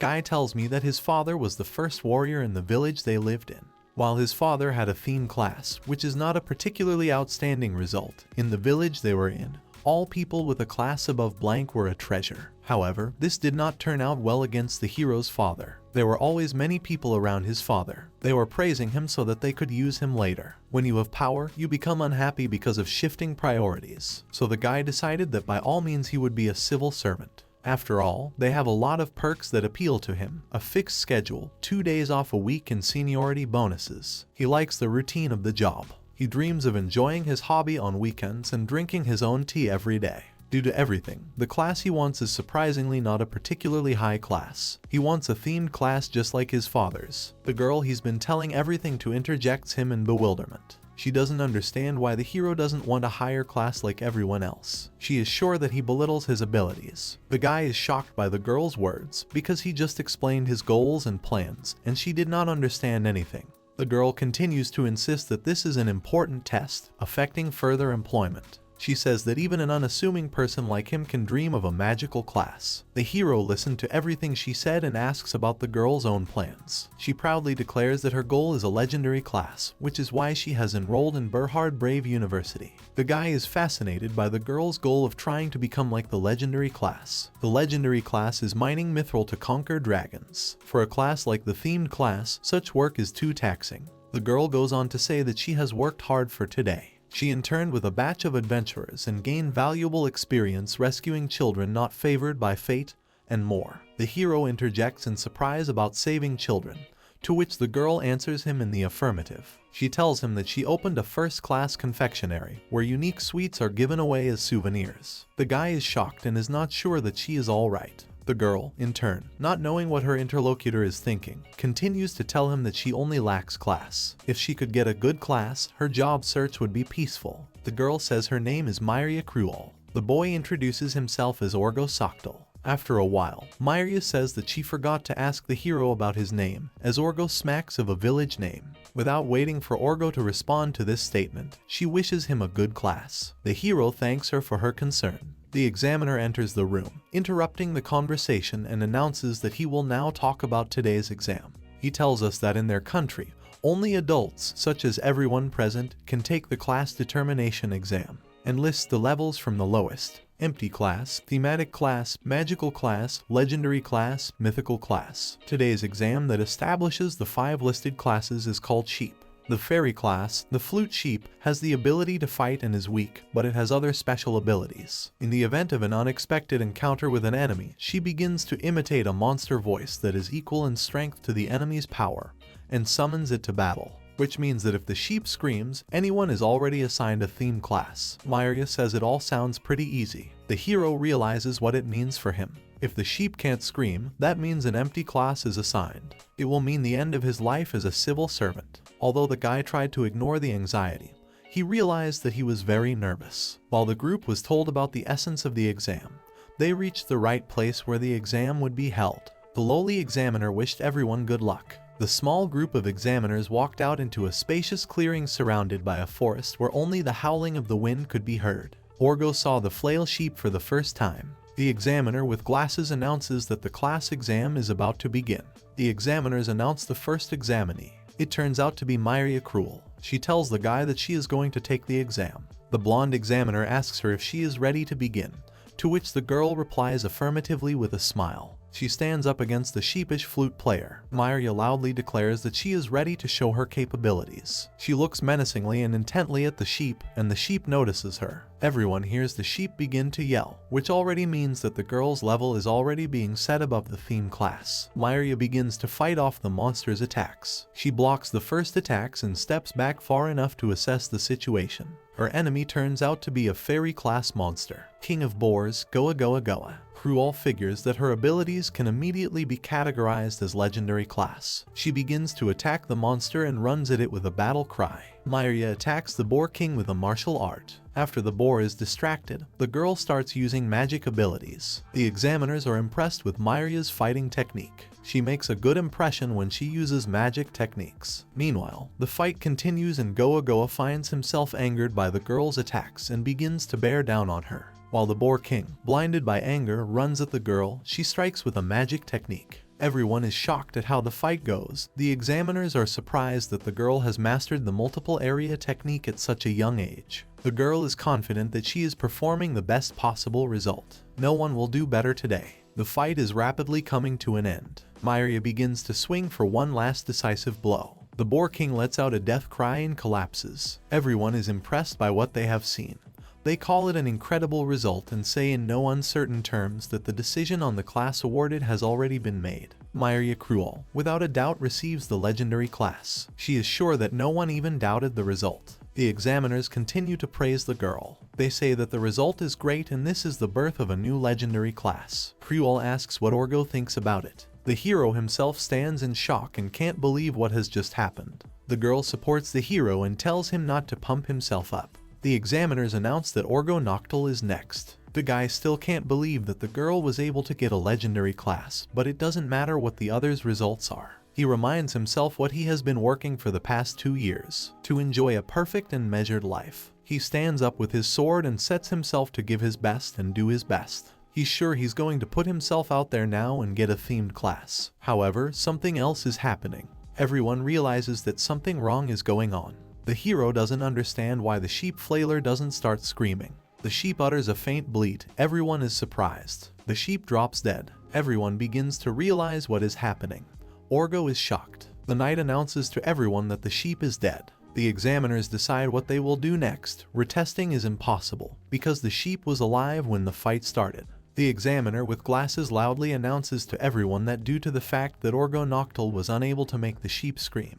guy tells me that his father was the first warrior in the village they lived in. While his father had a theme class, which is not a particularly outstanding result, in the village they were in, all people with a class above blank were a treasure. However, this did not turn out well against the hero's father. There were always many people around his father. They were praising him so that they could use him later. When you have power, you become unhappy because of shifting priorities. So the guy decided that by all means he would be a civil servant. After all, they have a lot of perks that appeal to him. A fixed schedule, 2 days off a week and seniority bonuses. He likes the routine of the job. He dreams of enjoying his hobby on weekends and drinking his own tea every day. Due to everything, the class he wants is surprisingly not a particularly high class. He wants a themed class just like his father's. The girl he's been telling everything to interjects him in bewilderment. She doesn't understand why the hero doesn't want a higher class like everyone else. She is sure that he belittles his abilities. The guy is shocked by the girl's words because he just explained his goals and plans, and she did not understand anything. The girl continues to insist that this is an important test, affecting further employment. She says that even an unassuming person like him can dream of a magical class. The hero listened to everything she said and asks about the girl's own plans. She proudly declares that her goal is a legendary class, which is why she has enrolled in Berhard Brave University. The guy is fascinated by the girl's goal of trying to become like the legendary class. The legendary class is mining mithril to conquer dragons. For a class like the themed class, such work is too taxing. The girl goes on to say that she has worked hard for today. She interned with a batch of adventurers and gained valuable experience rescuing children not favored by fate, and more. The hero interjects in surprise about saving children, to which the girl answers him in the affirmative. She tells him that she opened a first-class confectionery, where unique sweets are given away as souvenirs. The guy is shocked and is not sure that she is alright. The girl, in turn, not knowing what her interlocutor is thinking, continues to tell him that she only lacks class. If she could get a good class, her job search would be peaceful. The girl says her name is Myria Cruel. The boy introduces himself as Orgo Soctal. After a while, Myria says that she forgot to ask the hero about his name, as Orgo smacks of a village name. Without waiting for Orgo to respond to this statement, she wishes him a good class. The hero thanks her for her concern. The examiner enters the room, interrupting the conversation and announces that he will now talk about today's exam. He tells us that in their country, only adults, such as everyone present, can take the class determination exam, and lists the levels from the lowest: empty class, thematic class, magical class, legendary class, mythical class. Today's exam that establishes the 5 listed classes is called sheep. The fairy class, the flute sheep, has the ability to fight and is weak, but it has other special abilities. In the event of an unexpected encounter with an enemy, she begins to imitate a monster voice that is equal in strength to the enemy's power, and summons it to battle. Which means that if the sheep screams, anyone is already assigned a theme class. Myria says it all sounds pretty easy. The hero realizes what it means for him. If the sheep can't scream, that means an empty class is assigned. It will mean the end of his life as a civil servant. Although the guy tried to ignore the anxiety, he realized that he was very nervous. While the group was told about the essence of the exam, they reached the right place where the exam would be held. The lowly examiner wished everyone good luck. The small group of examiners walked out into a spacious clearing surrounded by a forest where only the howling of the wind could be heard. Orgo saw the flail sheep for the first time. The examiner with glasses announces that the class exam is about to begin. The examiners announce the first examinee. It turns out to be Myria Cruel. She tells the guy that she is going to take the exam. The blonde examiner asks her if she is ready to begin, to which the girl replies affirmatively with a smile. She stands up against the sheepish flute player. Myria loudly declares that she is ready to show her capabilities. She looks menacingly and intently at the sheep, and the sheep notices her. Everyone hears the sheep begin to yell, which already means that the girl's level is already being set above the theme class. Myria begins to fight off the monster's attacks. She blocks the first attacks and steps back far enough to assess the situation. Her enemy turns out to be a fairy class monster, King of Boars, Goa Goa Goa. Cruel figures that her abilities can immediately be categorized as legendary class. She begins to attack the monster and runs at it with a battle cry. Myria attacks the Boar King with a martial art. After the boar is distracted, the girl starts using magic abilities. The examiners are impressed with Myria's fighting technique. She makes a good impression when she uses magic techniques. Meanwhile, the fight continues and Goa Goa finds himself angered by the girl's attacks and begins to bear down on her. While the Boar King, blinded by anger, runs at the girl, she strikes with a magic technique. Everyone is shocked at how the fight goes. The examiners are surprised that the girl has mastered the multiple area technique at such a young age. The girl is confident that she is performing the best possible result. No one will do better today. The fight is rapidly coming to an end. MANHWA begins to swing for one last decisive blow. The Boar King lets out a death cry and collapses. Everyone is impressed by what they have seen. They call it an incredible result and say in no uncertain terms that the decision on the class awarded has already been made. MANHWA Cruel, without a doubt, receives the legendary class. She is sure that no one even doubted the result. The examiners continue to praise the girl. They say that the result is great and this is the birth of a new legendary class. Cruel asks what Orgo thinks about it. The hero himself stands in shock and can't believe what has just happened. The girl supports the hero and tells him not to pump himself up. The examiners announce that Orgo Noctil is next. The guy still can't believe that the girl was able to get a legendary class, but it doesn't matter what the others' results are. He reminds himself what he has been working for the past 2 years, to enjoy a perfect and measured life. He stands up with his sword and sets himself to give his best and do his best. He's sure he's going to put himself out there now and get a themed class. However, something else is happening. Everyone realizes that something wrong is going on. The hero doesn't understand why the sheep flailer doesn't start screaming. The sheep utters a faint bleat. Everyone is surprised. The sheep drops dead. Everyone begins to realize what is happening. Orgo is shocked. The knight announces to everyone that the sheep is dead. The examiners decide what they will do next. Retesting is impossible, because the sheep was alive when the fight started. The examiner with glasses loudly announces to everyone that due to the fact that Orgo Noctil was unable to make the sheep scream,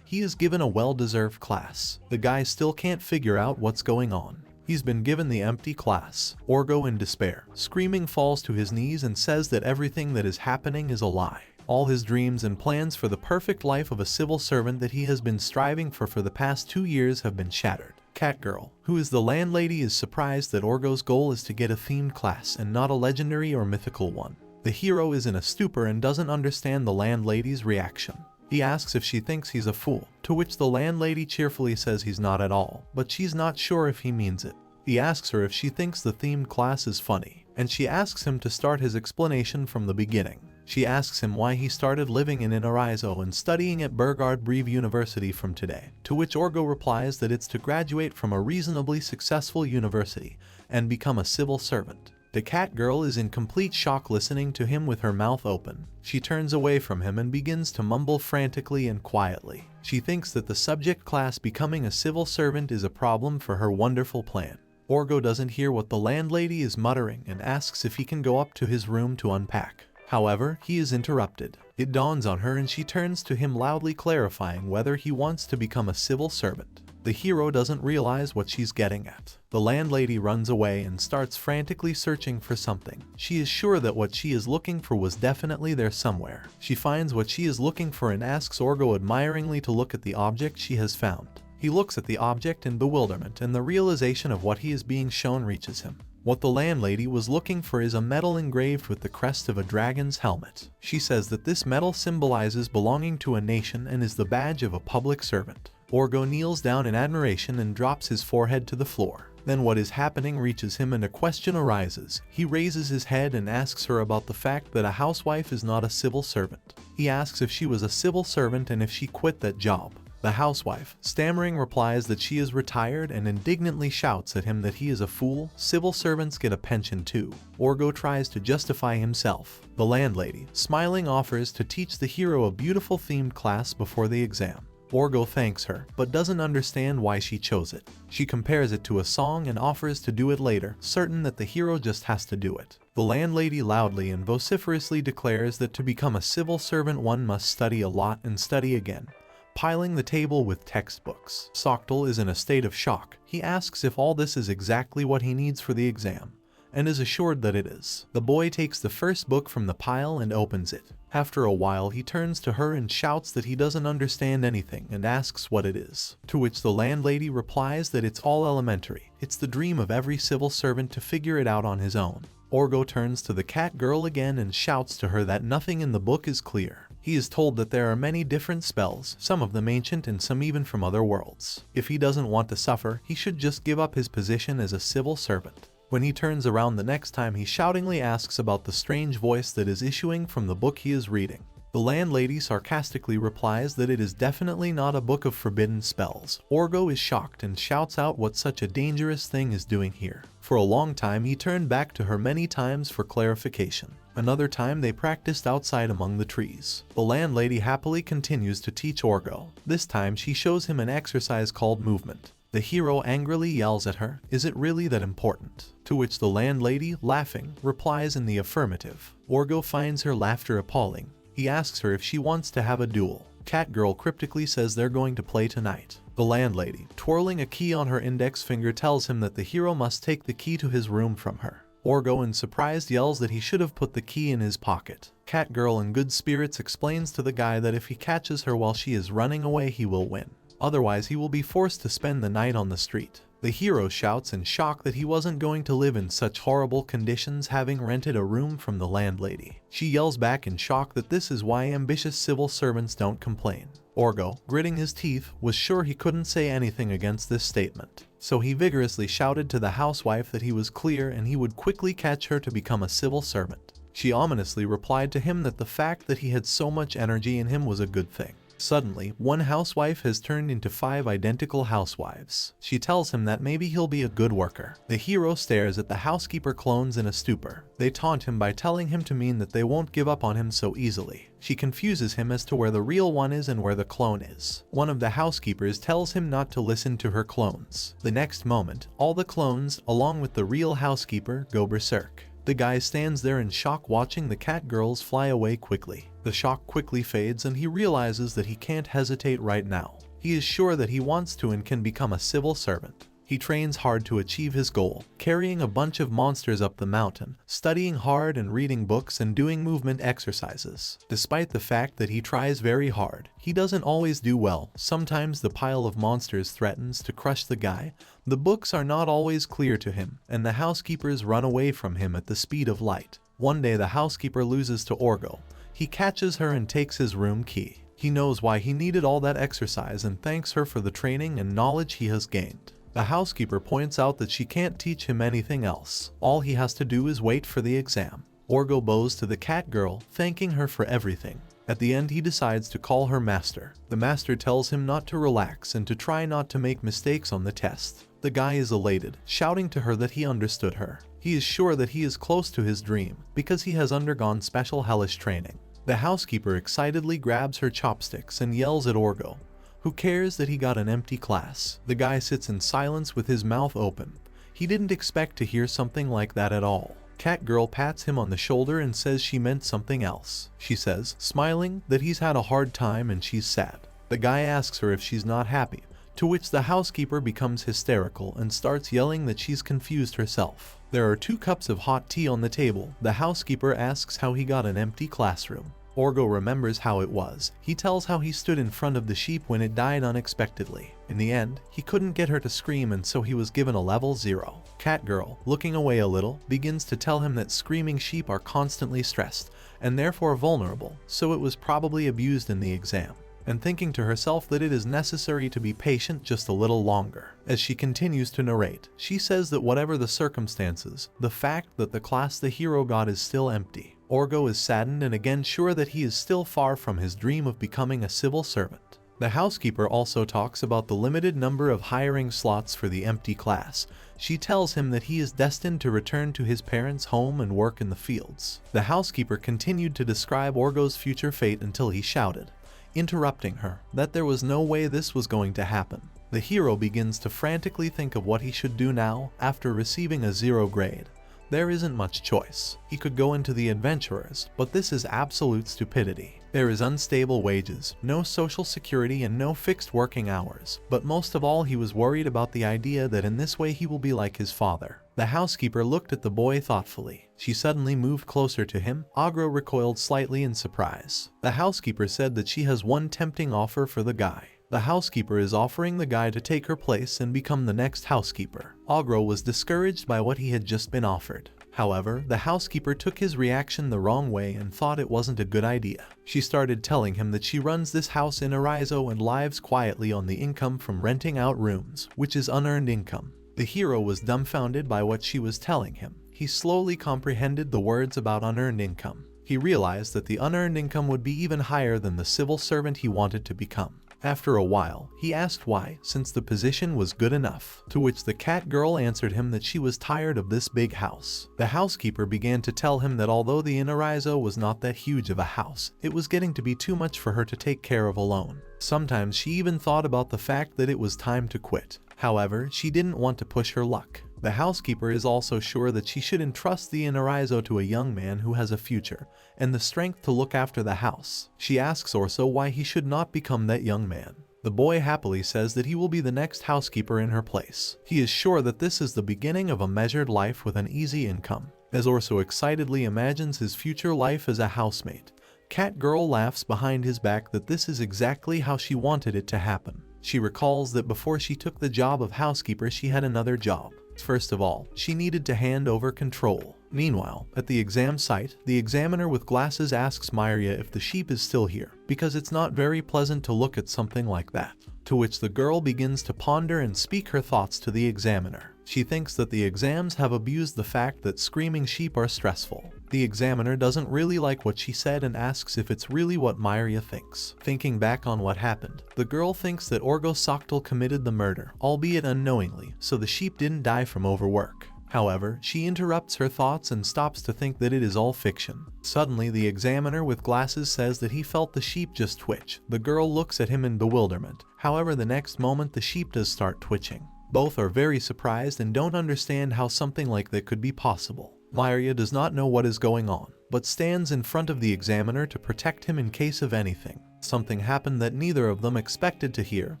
he is given a well-deserved class. The guy still can't figure out what's going on. He's been given the empty class. Orgo, in despair, screaming, falls to his knees and says that everything that is happening is a lie. All his dreams and plans for the perfect life of a civil servant that he has been striving for the past 2 years have been shattered. Catgirl, who is the landlady, is surprised that Orgo's goal is to get a themed class and not a legendary or mythical one. The hero is in a stupor and doesn't understand the landlady's reaction. He asks if she thinks he's a fool, to which the landlady cheerfully says he's not at all, but she's not sure if he means it. He asks her if she thinks the themed class is funny, and she asks him to start his explanation from the beginning. She asks him why he started living in Inariso and studying at Burgard Breve University from today, to which Orgo replies that it's to graduate from a reasonably successful university and become a civil servant. The cat girl is in complete shock listening to him with her mouth open. She turns away from him and begins to mumble frantically and quietly. She thinks that the subject class becoming a civil servant is a problem for her wonderful plan. Orgo doesn't hear what the landlady is muttering and asks if he can go up to his room to unpack. However, he is interrupted. It dawns on her and she turns to him loudly clarifying whether he wants to become a civil servant. The hero doesn't realize what she's getting at. The landlady runs away and starts frantically searching for something. She is sure that what she is looking for was definitely there somewhere. She finds what she is looking for and asks Orgo admiringly to look at the object she has found. He looks at the object in bewilderment and the realization of what he is being shown reaches him. What the landlady was looking for is a medal engraved with the crest of a dragon's helmet. She says that this medal symbolizes belonging to a nation and is the badge of a public servant. Orgo kneels down in admiration and drops his forehead to the floor. Then what is happening reaches him and a question arises. He raises his head and asks her about the fact that a housewife is not a civil servant. He asks if she was a civil servant and if she quit that job. The housewife, stammering, replies that she is retired and indignantly shouts at him that he is a fool. Civil servants get a pension too. Orgo tries to justify himself. The landlady, smiling, offers to teach the hero a beautiful themed class before the exam. Orgo thanks her, but doesn't understand why she chose it. She compares it to a song and offers to do it later, certain that the hero just has to do it. The landlady loudly and vociferously declares that to become a civil servant one must study a lot and study again, piling the table with textbooks. Noctil is in a state of shock. He asks if all this is exactly what he needs for the exam, and is assured that it is. The boy takes the first book from the pile and opens it. After a while he turns to her and shouts that he doesn't understand anything and asks what it is, to which the landlady replies that it's all elementary. It's the dream of every civil servant to figure it out on his own. Orgo turns to the cat girl again and shouts to her that nothing in the book is clear. He is told that there are many different spells, some of them ancient and some even from other worlds. If he doesn't want to suffer, he should just give up his position as a civil servant. When he turns around the next time, he shoutingly asks about the strange voice that is issuing from the book he is reading. The landlady sarcastically replies that it is definitely not a book of forbidden spells. Orgo is shocked and shouts out what such a dangerous thing is doing here. For a long time he turned back to her many times for clarification. Another time they practiced outside among the trees. The landlady happily continues to teach Orgo. This time she shows him an exercise called movement. The hero angrily yells at her, "Is it really that important?" To which the landlady, laughing, replies in the affirmative. Orgo finds her laughter appalling. He asks her if she wants to have a duel. Catgirl cryptically says they're going to play tonight. The landlady, twirling a key on her index finger, tells him that the hero must take the key to his room from her. Orgo, in surprise, yells that he should have put the key in his pocket. Catgirl, in good spirits, explains to the guy that if he catches her while she is running away, he will win. Otherwise, he will be forced to spend the night on the street. The hero shouts in shock that he wasn't going to live in such horrible conditions, having rented a room from the landlady. She yells back in shock that this is why ambitious civil servants don't complain. Orgo, gritting his teeth, was sure he couldn't say anything against this statement. So he vigorously shouted to the housewife that he was clear and he would quickly catch her to become a civil servant. She ominously replied to him that the fact that he had so much energy in him was a good thing. Suddenly, one housewife has turned into 5 identical housewives. She tells him that maybe he'll be a good worker. The hero stares at the housekeeper clones in a stupor. They taunt him by telling him to mean that they won't give up on him so easily. She confuses him as to where the real one is and where the clone is. One of the housekeepers tells him not to listen to her clones. The next moment, all the clones, along with the real housekeeper, go berserk. The guy stands there in shock watching the cat girls fly away quickly. The shock quickly fades and he realizes that he can't hesitate right now. He is sure that he wants to and can become a civil servant. He trains hard to achieve his goal, carrying a bunch of monsters up the mountain, studying hard and reading books and doing movement exercises. Despite the fact that he tries very hard, he doesn't always do well. Sometimes the pile of monsters threatens to crush the guy, the books are not always clear to him, and the housekeepers run away from him at the speed of light. One day the housekeeper loses to Orgo. He catches her and takes his room key. He knows why he needed all that exercise and thanks her for the training and knowledge he has gained. The housekeeper points out that she can't teach him anything else. All he has to do is wait for the exam. Orgo bows to the cat girl, thanking her for everything. At the end, he decides to call her master. The master tells him not to relax and to try not to make mistakes on the test. The guy is elated, shouting to her that he understood her. He is sure that he is close to his dream because he has undergone special hellish training. The housekeeper excitedly grabs her chopsticks and yells at Orgo. Who cares that he got an empty class? The guy sits in silence with his mouth open. He didn't expect to hear something like that at all. Catgirl pats him on the shoulder and says she meant something else. She says, smiling, that he's had a hard time and she's sad. The guy asks her if she's not happy, to which the housekeeper becomes hysterical and starts yelling that she's confused herself. There are 2 cups of hot tea on the table. The housekeeper asks how he got an empty classroom. Orgo remembers how it was. He tells how he stood in front of the sheep when it died unexpectedly. In the end, he couldn't get her to scream and so he was given a level 0. Catgirl, looking away a little, begins to tell him that screaming sheep are constantly stressed and therefore vulnerable, so it was probably abused in the exam. And thinking to herself that it is necessary to be patient just a little longer. As she continues to narrate, she says that whatever the circumstances, the fact that the class the hero got is still empty. Orgo is saddened and again sure that he is still far from his dream of becoming a civil servant. The housekeeper also talks about the limited number of hiring slots for the empty class. She tells him that he is destined to return to his parents' home and work in the fields. The housekeeper continued to describe Orgo's future fate until he shouted, interrupting her, that there was no way this was going to happen. The hero begins to frantically think of what he should do now after receiving a 0 grade. There isn't much choice. He could go into the adventurers, but this is absolute stupidity. There is unstable wages, no social security and no fixed working hours, but most of all he was worried about the idea that in this way he will be like his father. The housekeeper looked at the boy thoughtfully. She suddenly moved closer to him. Orgo recoiled slightly in surprise. The housekeeper said that she has one tempting offer for the guy. The housekeeper is offering the guy to take her place and become the next housekeeper. Orgo was discouraged by what he had just been offered. However, the housekeeper took his reaction the wrong way and thought it wasn't a good idea. She started telling him that she runs this house in Inariso and lives quietly on the income from renting out rooms, which is unearned income. The hero was dumbfounded by what she was telling him. He slowly comprehended the words about unearned income. He realized that the unearned income would be even higher than the civil servant he wanted to become. After a while, he asked why, since the position was good enough, to which the cat girl answered him that she was tired of this big house. The housekeeper began to tell him that although the Inariso was not that huge of a house, it was getting to be too much for her to take care of alone. Sometimes she even thought about the fact that it was time to quit. However, she didn't want to push her luck. The housekeeper is also sure that she should entrust the Inariso to a young man who has a future and the strength to look after the house. She asks Orso why he should not become that young man. The boy happily says that he will be the next housekeeper in her place. He is sure that this is the beginning of a measured life with an easy income. As Orso excitedly imagines his future life as a housemate, Cat Girl laughs behind his back that this is exactly how she wanted it to happen. She recalls that before she took the job of housekeeper, she had another job. First of all, she needed to hand over control. Meanwhile, at the exam site, the examiner with glasses asks Myria if the sheep is still here, because it's not very pleasant to look at something like that. To which the girl begins to ponder and speak her thoughts to the examiner. She thinks that the exams have abused the fact that screaming sheep are stressful. The examiner doesn't really like what she said and asks if it's really what Myria thinks. Thinking back on what happened, the girl thinks that Orgo committed the murder, albeit unknowingly, so the sheep didn't die from overwork. However, she interrupts her thoughts and stops to think that it is all fiction. Suddenly, the examiner with glasses says that he felt the sheep just twitch. The girl looks at him in bewilderment. However, the next moment the sheep does start twitching. Both are very surprised and don't understand how something like that could be possible. Myria does not know what is going on, but stands in front of the examiner to protect him in case of anything. Something happened that neither of them expected to hear.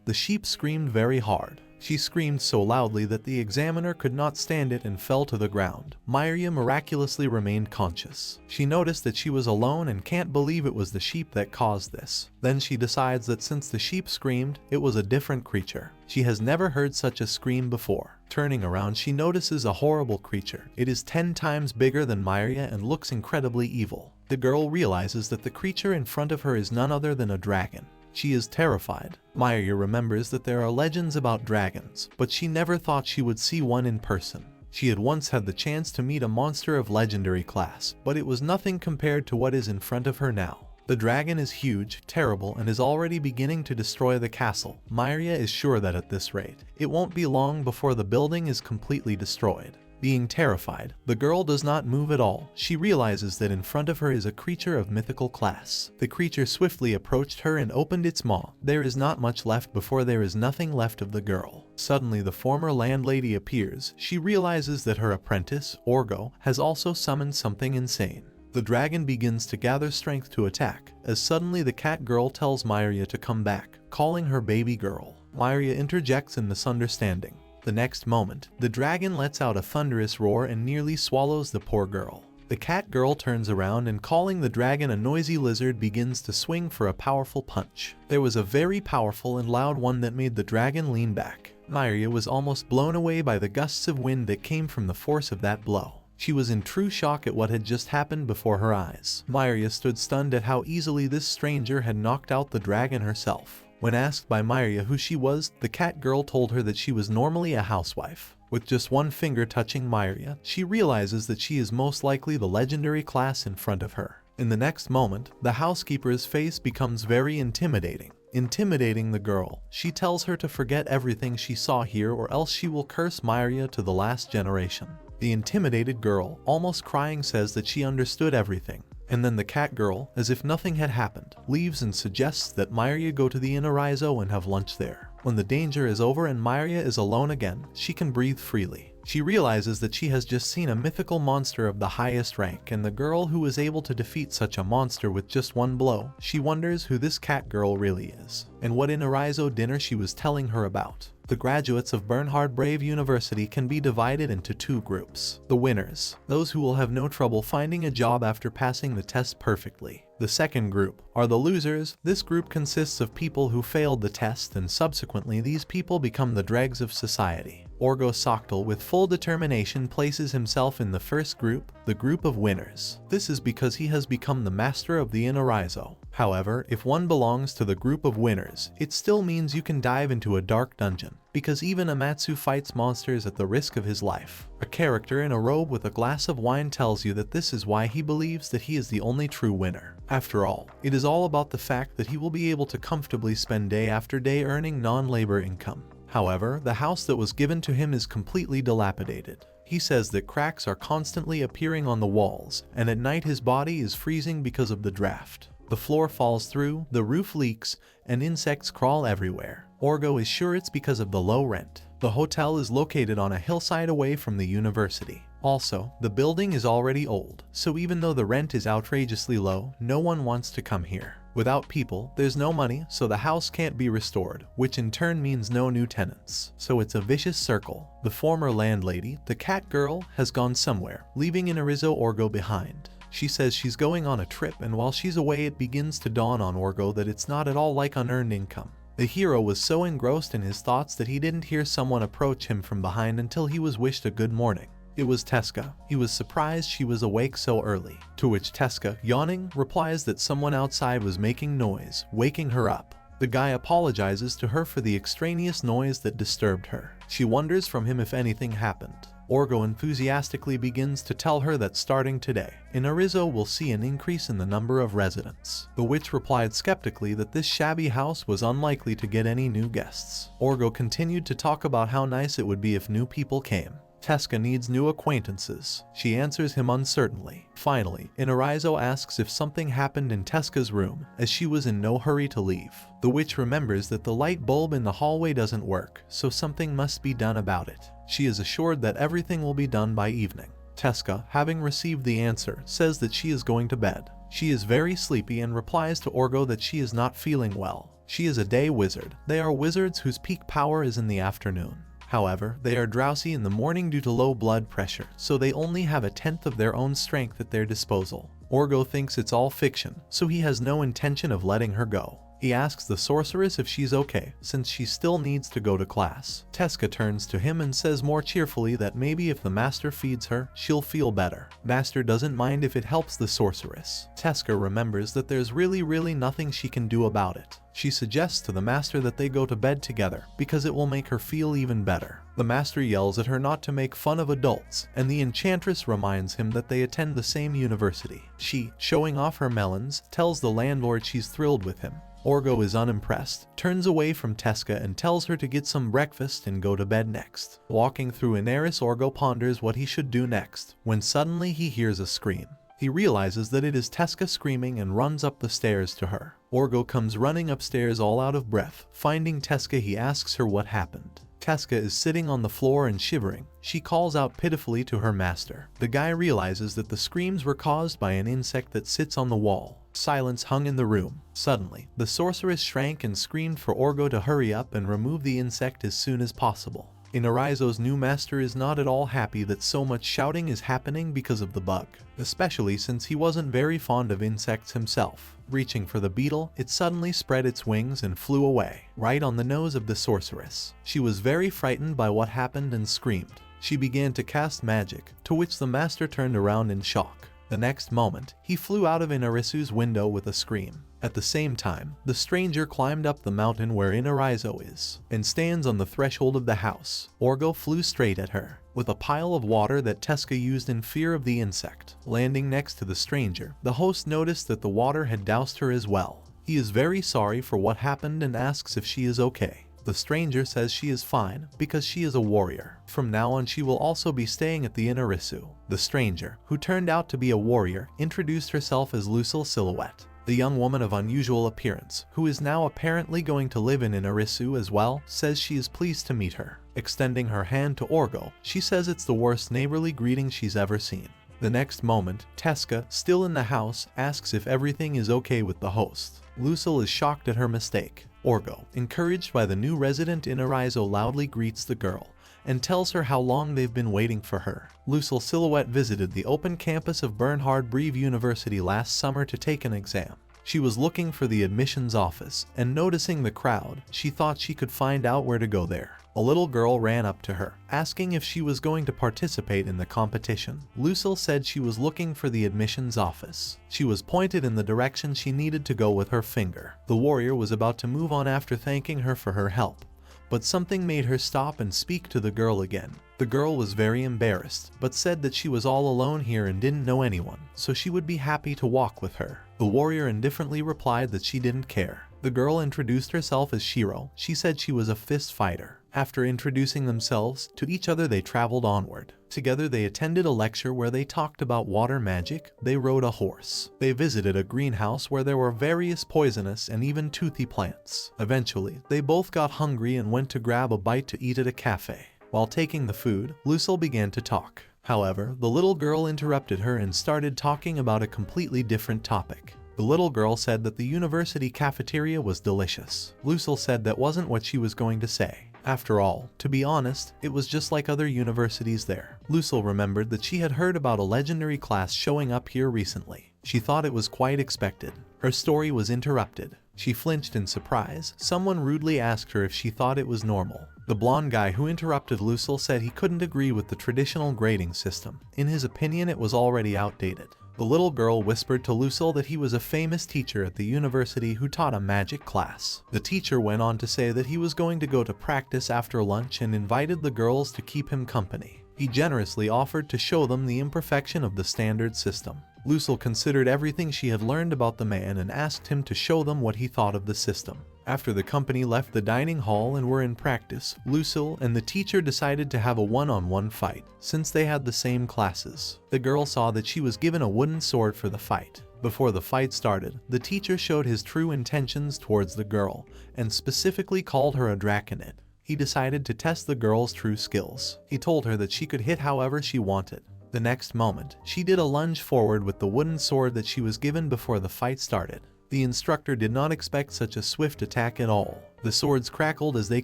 The sheep screamed very hard. She screamed so loudly that the examiner could not stand it and fell to the ground. Myria miraculously remained conscious. She noticed that she was alone and can't believe it was the sheep that caused this. Then she decides that since the sheep screamed, it was a different creature. She has never heard such a scream before. Turning around, she notices a horrible creature. It is 10 times bigger than Myria and looks incredibly evil. The girl realizes that the creature in front of her is none other than a dragon. She is terrified. Myria remembers that there are legends about dragons, but she never thought she would see one in person. She had once had the chance to meet a monster of legendary class, but it was nothing compared to what is in front of her now. The dragon is huge, terrible, and is already beginning to destroy the castle. Myria is sure that at this rate, it won't be long before the building is completely destroyed. Being terrified, the girl does not move at all. She realizes that in front of her is a creature of mythical class. The creature swiftly approached her and opened its maw. There is not much left before there is nothing left of the girl. Suddenly the former landlady appears. She realizes that her apprentice, Orgo, has also summoned something insane. The dragon begins to gather strength to attack, as suddenly the cat girl tells Myria to come back, calling her baby girl. Myria interjects in misunderstanding. The next moment, the dragon lets out a thunderous roar and nearly swallows the poor girl. The cat girl turns around and, calling the dragon a noisy lizard, begins to swing for a powerful punch. There was a very powerful and loud one that made the dragon lean back. Myria was almost blown away by the gusts of wind that came from the force of that blow. She was in true shock at what had just happened before her eyes. Myria stood stunned at how easily this stranger had knocked out the dragon herself. When asked by Myria who she was, the cat girl told her that she was normally a housewife. With just one finger touching Myria, she realizes that she is most likely the legendary class in front of her. In the next moment, the housekeeper's face becomes very intimidating. Intimidating the girl, she tells her to forget everything she saw here or else she will curse Myria to the last generation. The intimidated girl, almost crying, says that she understood everything. And then the cat girl, as if nothing had happened, leaves and suggests that Myria go to the Inariso and have lunch there. When the danger is over and Myria is alone again, she can breathe freely. She realizes that she has just seen a mythical monster of the highest rank, and the girl who was able to defeat such a monster with just one blow. She wonders who this cat girl really is, and what Inariso dinner she was telling her about. The graduates of Bernhard Brave University can be divided into 2 groups. The winners, those who will have no trouble finding a job after passing the test perfectly. The second group are the losers. This group consists of people who failed the test, and subsequently these people become the dregs of society. Orgo Soctal with full determination places himself in the first group, the group of winners. This is because he has become the master of the Inariso. However, if one belongs to the group of winners, it still means you can dive into a dark dungeon, because even Amatsu fights monsters at the risk of his life. A character in a robe with a glass of wine tells you that this is why he believes that he is the only true winner. After all, it is all about the fact that he will be able to comfortably spend day after day earning non-labor income. However, the house that was given to him is completely dilapidated. He says that cracks are constantly appearing on the walls, and at night his body is freezing because of the draft. The floor falls through, the roof leaks, and insects crawl everywhere. Orgo is sure it's because of the low rent. The hotel is located on a hillside away from the university. Also, the building is already old, so even though the rent is outrageously low, no one wants to come here. Without people, there's no money, so the house can't be restored, which in turn means no new tenants. So it's a vicious circle. The former landlady, the cat girl, has gone somewhere, leaving Inariso Orgo behind. She says she's going on a trip, and while she's away it begins to dawn on Orgo that it's not at all like unearned income. The hero was so engrossed in his thoughts that he didn't hear someone approach him from behind until he was wished a good morning. It was Tesca. He was surprised she was awake so early, to which Tesca, yawning, replies that someone outside was making noise, waking her up. The guy apologizes to her for the extraneous noise that disturbed her. She wonders from him if anything happened. Orgo enthusiastically begins to tell her that starting today, Inariso will see an increase in the number of residents. The witch replied skeptically that this shabby house was unlikely to get any new guests. Orgo continued to talk about how nice it would be if new people came. Tesca needs new acquaintances. She answers him uncertainly. Finally, Inariso asks if something happened in Tesca's room, as she was in no hurry to leave. The witch remembers that the light bulb in the hallway doesn't work, so something must be done about it. She is assured that everything will be done by evening. Tesca, having received the answer, says that she is going to bed. She is very sleepy and replies to Orgo that she is not feeling well. She is a day wizard. They are wizards whose peak power is in the afternoon. However, they are drowsy in the morning due to low blood pressure, so they only have a tenth of their own strength at their disposal. Orgo thinks it's all fiction, so he has no intention of letting her go. He asks the sorceress if she's okay, since she still needs to go to class. Tesca turns to him and says more cheerfully that maybe if the master feeds her, she'll feel better. Master doesn't mind if it helps the sorceress. Tesca remembers that there's really nothing she can do about it. She suggests to the master that they go to bed together, because it will make her feel even better. The master yells at her not to make fun of adults, and the enchantress reminds him that they attend the same university. She, showing off her melons, tells the landlord she's thrilled with him. Orgo is unimpressed, turns away from Tesca and tells her to get some breakfast and go to bed next. Walking through Inariso, Orgo ponders what he should do next, when suddenly he hears a scream. He realizes that it is Tesca screaming and runs up the stairs to her. Orgo comes running upstairs all out of breath. Finding Tesca, he asks her what happened. Tesca is sitting on the floor and shivering. She calls out pitifully to her master. The guy realizes that the screams were caused by an insect that sits on the wall. Silence hung in the room. Suddenly, the sorceress shrank and screamed for Orgo to hurry up and remove the insect as soon as possible. Inariso's new master is not at all happy that so much shouting is happening because of the bug, especially since he wasn't very fond of insects himself. Reaching for the beetle, it suddenly spread its wings and flew away, right on the nose of the sorceress. She was very frightened by what happened and screamed. She began to cast magic, to which the master turned around in shock. The next moment, he flew out of Inariso's window with a scream. At the same time, the stranger climbed up the mountain where Inariso is, and stands on the threshold of the house. Orgo flew straight at her, with a pile of water that Tesca used in fear of the insect. Landing next to the stranger, the host noticed that the water had doused her as well. He is very sorry for what happened and asks if she is okay. The stranger says she is fine because she is a warrior. From now on she will also be staying at the Inariso. The stranger, who turned out to be a warrior, introduced herself as Lucille Silhouette, the young woman of unusual appearance, who is now apparently going to live in Inariso as well, says she is pleased to meet her. Extending her hand to Orgo, she says it's the worst neighborly greeting she's ever seen. The next moment, Tesca, still in the house, asks if everything is okay with the host. Lucille is shocked at her mistake. Orgo, encouraged by the new resident Inariso, loudly greets the girl and tells her how long they've been waiting for her. Lucille Silhouette visited the open campus of Bernhard Breve University last summer to take an exam. She was looking for the admissions office, and noticing the crowd, she thought she could find out where to go there. A little girl ran up to her, asking if she was going to participate in the competition. Lucille said she was looking for the admissions office. She was pointed in the direction she needed to go with her finger. The warrior was about to move on after thanking her for her help, but something made her stop and speak to the girl again. The girl was very embarrassed, but said that she was all alone here and didn't know anyone, so she would be happy to walk with her. The warrior indifferently replied that she didn't care. The girl introduced herself as Shiro. She said she was a fist fighter. After introducing themselves to each other, they traveled onward. Together they attended a lecture where they talked about water magic. They rode a horse. They visited a greenhouse where there were various poisonous and even toothy plants. Eventually, they both got hungry and went to grab a bite to eat at a cafe. While taking the food, Lucille began to talk. However, the little girl interrupted her and started talking about a completely different topic. The little girl said that the university cafeteria was delicious. Lucille said that wasn't what she was going to say. After all, to be honest, it was just like other universities there. Lucille remembered that she had heard about a legendary class showing up here recently. She thought it was quite expected. Her story was interrupted. She flinched in surprise. Someone rudely asked her if she thought it was normal. The blonde guy who interrupted Lucille said he couldn't agree with the traditional grading system. In his opinion, it was already outdated. The little girl whispered to Lucille that he was a famous teacher at the university who taught a magic class. The teacher went on to say that he was going to go to practice after lunch and invited the girls to keep him company. He generously offered to show them the imperfection of the standard system. Lucille considered everything she had learned about the man and asked him to show them what he thought of the system. After the company left the dining hall and were in practice, Lucille and the teacher decided to have a one-on-one fight, since they had the same classes. The girl saw that she was given a wooden sword for the fight. Before the fight started, the teacher showed his true intentions towards the girl, and specifically called her a draconid. He decided to test the girl's true skills. He told her that she could hit however she wanted. The next moment, she did a lunge forward with the wooden sword that she was given before the fight started. The instructor did not expect such a swift attack at all. The swords crackled as they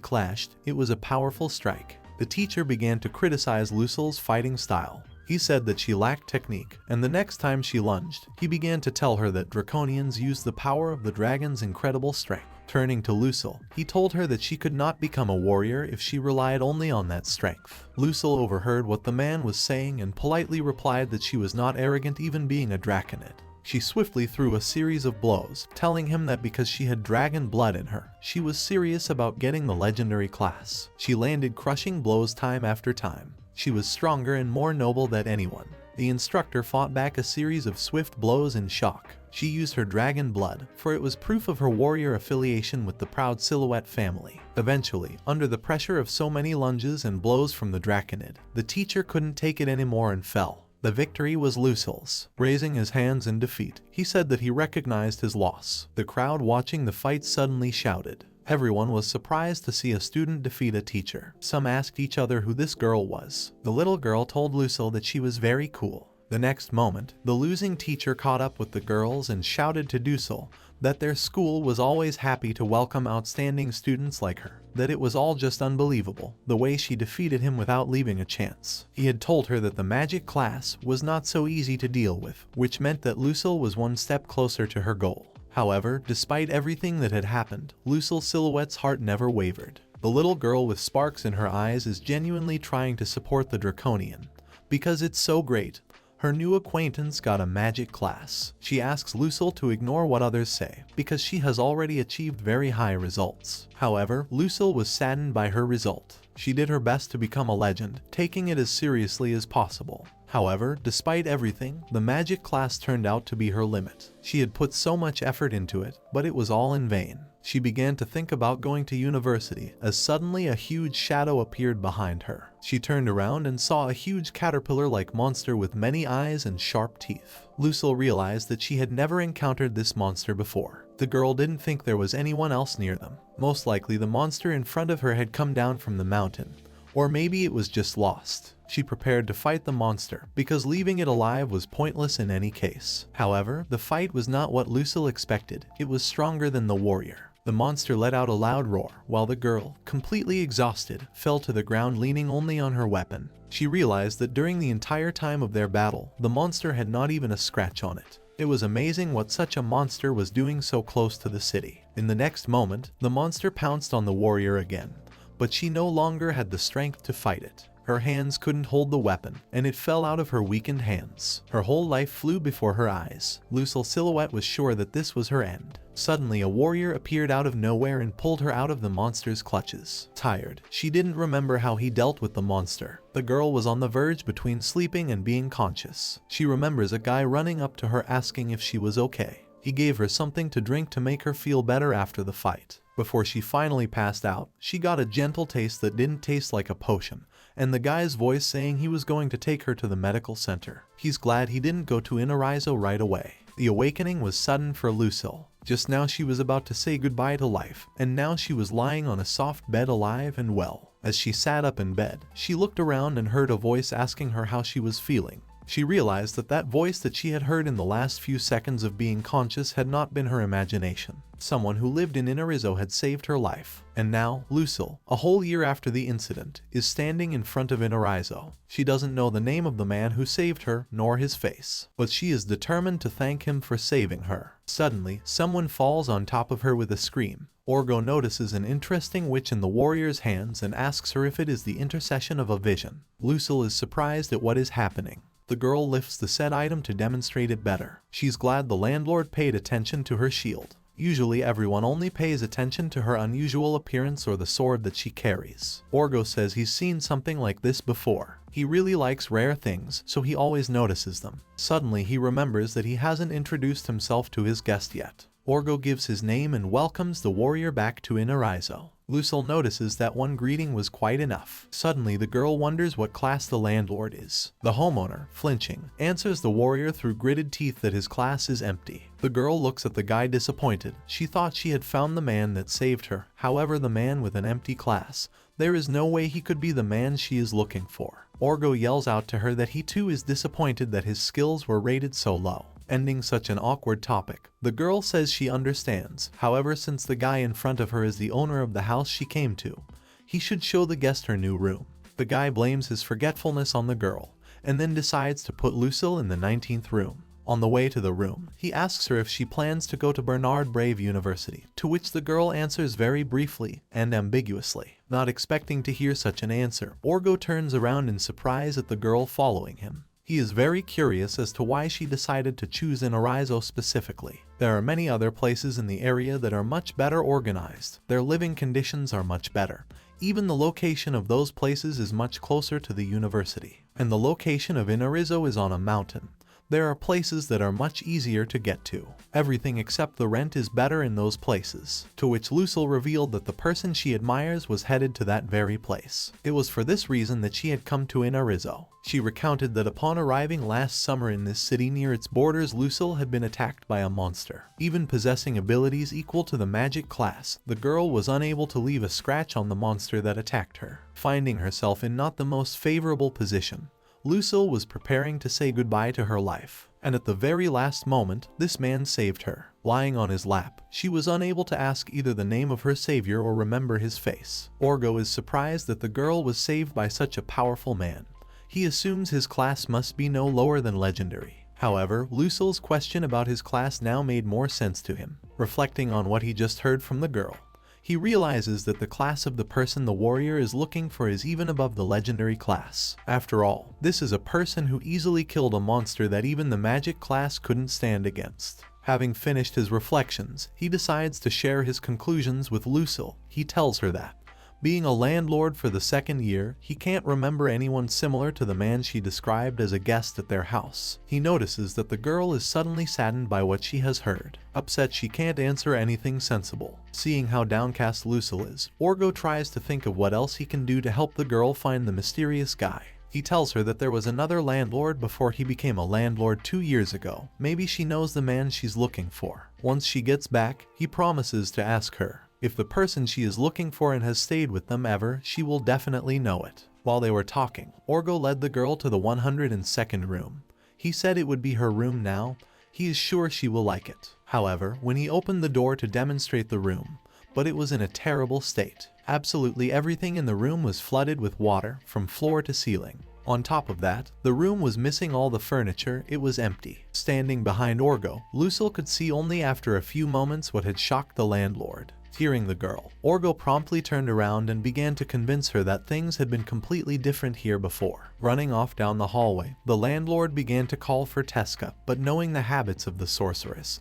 clashed. It was a powerful strike. The teacher began to criticize Lucille's fighting style. He said that she lacked technique, and the next time she lunged, he began to tell her that draconians used the power of the dragon's incredible strength. Turning to Lucille, he told her that she could not become a warrior if she relied only on that strength. Lucille overheard what the man was saying and politely replied that she was not arrogant, even being a draconid. She swiftly threw a series of blows, telling him that because she had dragon blood in her, she was serious about getting the legendary class. She landed crushing blows time after time. She was stronger and more noble than anyone. The instructor fought back a series of swift blows in shock. She used her dragon blood, for it was proof of her warrior affiliation with the proud Silhouette family. Eventually, under the pressure of so many lunges and blows from the draconid, the teacher couldn't take it anymore and fell. The victory was Lucille's. Raising his hands in defeat, he said that he recognized his loss. The crowd watching the fight suddenly shouted. Everyone was surprised to see a student defeat a teacher. Some asked each other who this girl was. The little girl told Lucille that she was very cool. The next moment, the losing teacher caught up with the girls and shouted to Lucille that their school was always happy to welcome outstanding students like her, that it was all just unbelievable, the way she defeated him without leaving a chance. He had told her that the magic class was not so easy to deal with, which meant that Lucille was one step closer to her goal. However, despite everything that had happened, Lucille Silhouette's heart never wavered. The little girl with sparks in her eyes is genuinely trying to support the Draconian, because it's so great. Her new acquaintance got a magic class. She asks Lucille to ignore what others say, because she has already achieved very high results. However, Lucille was saddened by her result. She did her best to become a legend, taking it as seriously as possible. However, despite everything, the magic class turned out to be her limit. She had put so much effort into it, but it was all in vain. She began to think about going to university, as suddenly a huge shadow appeared behind her. She turned around and saw a huge caterpillar-like monster with many eyes and sharp teeth. Lucille realized that she had never encountered this monster before. The girl didn't think there was anyone else near them. Most likely the monster in front of her had come down from the mountain, or maybe it was just lost. She prepared to fight the monster, because leaving it alive was pointless in any case. However, the fight was not what Lucille expected. It was stronger than the warrior. The monster let out a loud roar, while the girl, completely exhausted, fell to the ground leaning only on her weapon. She realized that during the entire time of their battle, the monster had not even a scratch on it. It was amazing what such a monster was doing so close to the city. In the next moment, the monster pounced on the warrior again, but she no longer had the strength to fight it. Her hands couldn't hold the weapon, and it fell out of her weakened hands. Her whole life flew before her eyes. Lucille's silhouette was sure that this was her end. Suddenly, a warrior appeared out of nowhere and pulled her out of the monster's clutches. Tired, she didn't remember how he dealt with the monster. The girl was on the verge between sleeping and being conscious. She remembers a guy running up to her asking if she was okay. He gave her something to drink to make her feel better after the fight. Before she finally passed out, she got a gentle taste that didn't taste like a potion, and the guy's voice saying he was going to take her to the medical center. He's glad he didn't go to Inariso right away. The awakening was sudden for Lucille. Just now she was about to say goodbye to life, and now she was lying on a soft bed alive and well. As she sat up in bed, she looked around and heard a voice asking her how she was feeling. She realized that that voice that she had heard in the last few seconds of being conscious had not been her imagination. Someone who lived in Inariso had saved her life. And now, Lucille, a whole year after the incident, is standing in front of Inariso. She doesn't know the name of the man who saved her, nor his face, but she is determined to thank him for saving her. Suddenly, someone falls on top of her with a scream. Orgo notices an interesting witch in the warrior's hands and asks her if it is the intercession of a vision. Lucille is surprised at what is happening. The girl lifts the said item to demonstrate it better. She's glad the landlord paid attention to her shield. Usually everyone only pays attention to her unusual appearance or the sword that she carries. Orgo says he's seen something like this before. He really likes rare things, so he always notices them. Suddenly he remembers that he hasn't introduced himself to his guest yet. Orgo gives his name and welcomes the warrior back to Inariso. Lucille notices that one greeting was quite enough. Suddenly, the girl wonders what class the landlord is. The homeowner, flinching, answers the warrior through gritted teeth that his class is empty. The girl looks at the guy disappointed. She thought she had found the man that saved her. However, the man with an empty class. There is no way he could be the man she is looking for. Orgo yells out to her that he too is disappointed that his skills were rated so low. Ending such an awkward topic. The girl says she understands. However, since the guy in front of her is the owner of the house she came to, he should show the guest her new room. The guy blames his forgetfulness on the girl, and then decides to put Lucille in the 19th room. On the way to the room, he asks her if she plans to go to Bernard Brave University, to which the girl answers very briefly and ambiguously. Not expecting to hear such an answer, Orgo turns around in surprise at the girl following him. He is very curious as to why she decided to choose Inariso specifically. There are many other places in the area that are much better organized. Their living conditions are much better. Even the location of those places is much closer to the university. And the location of Inariso is on a mountain. There are places that are much easier to get to. Everything except the rent is better in those places. To which Lucille revealed that the person she admires was headed to that very place. It was for this reason that she had come to Inariso. She recounted that upon arriving last summer in this city near its borders, Lucille had been attacked by a monster. Even possessing abilities equal to the magic class, the girl was unable to leave a scratch on the monster that attacked her. Finding herself in not the most favorable position, Lucille was preparing to say goodbye to her life, and at the very last moment, this man saved her. Lying on his lap, she was unable to ask either the name of her savior or remember his face. Orgo is surprised that the girl was saved by such a powerful man. He assumes his class must be no lower than legendary. However, Lucille's question about his class now made more sense to him. Reflecting on what he just heard from the girl, he realizes that the class of the person the warrior is looking for is even above the legendary class. After all, this is a person who easily killed a monster that even the magic class couldn't stand against. Having finished his reflections, he decides to share his conclusions with Lucille. He tells her that, being a landlord for the second year, he can't remember anyone similar to the man she described as a guest at their house. He notices that the girl is suddenly saddened by what she has heard. Upset she can't answer anything sensible. Seeing how downcast Lucille is, Orgo tries to think of what else he can do to help the girl find the mysterious guy. He tells her that there was another landlord before he became a landlord 2 years ago. Maybe she knows the man she's looking for. Once she gets back, he promises to ask her if the person she is looking for and has stayed with them ever, she will definitely know it. While they were talking, Orgo led the girl to the 102nd room. He said it would be her room now. He is sure she will like it. However, when he opened the door to demonstrate the room, but it was in a terrible state. Absolutely everything in the room was flooded with water from floor to ceiling. On top of that, the room was missing all the furniture, it was empty. Standing behind Orgo, Lucille could see only after a few moments what had shocked the landlord. Hearing the girl, Orgo promptly turned around and began to convince her that things had been completely different here before. Running off down the hallway, the landlord began to call for Tesca, but knowing the habits of the sorceress,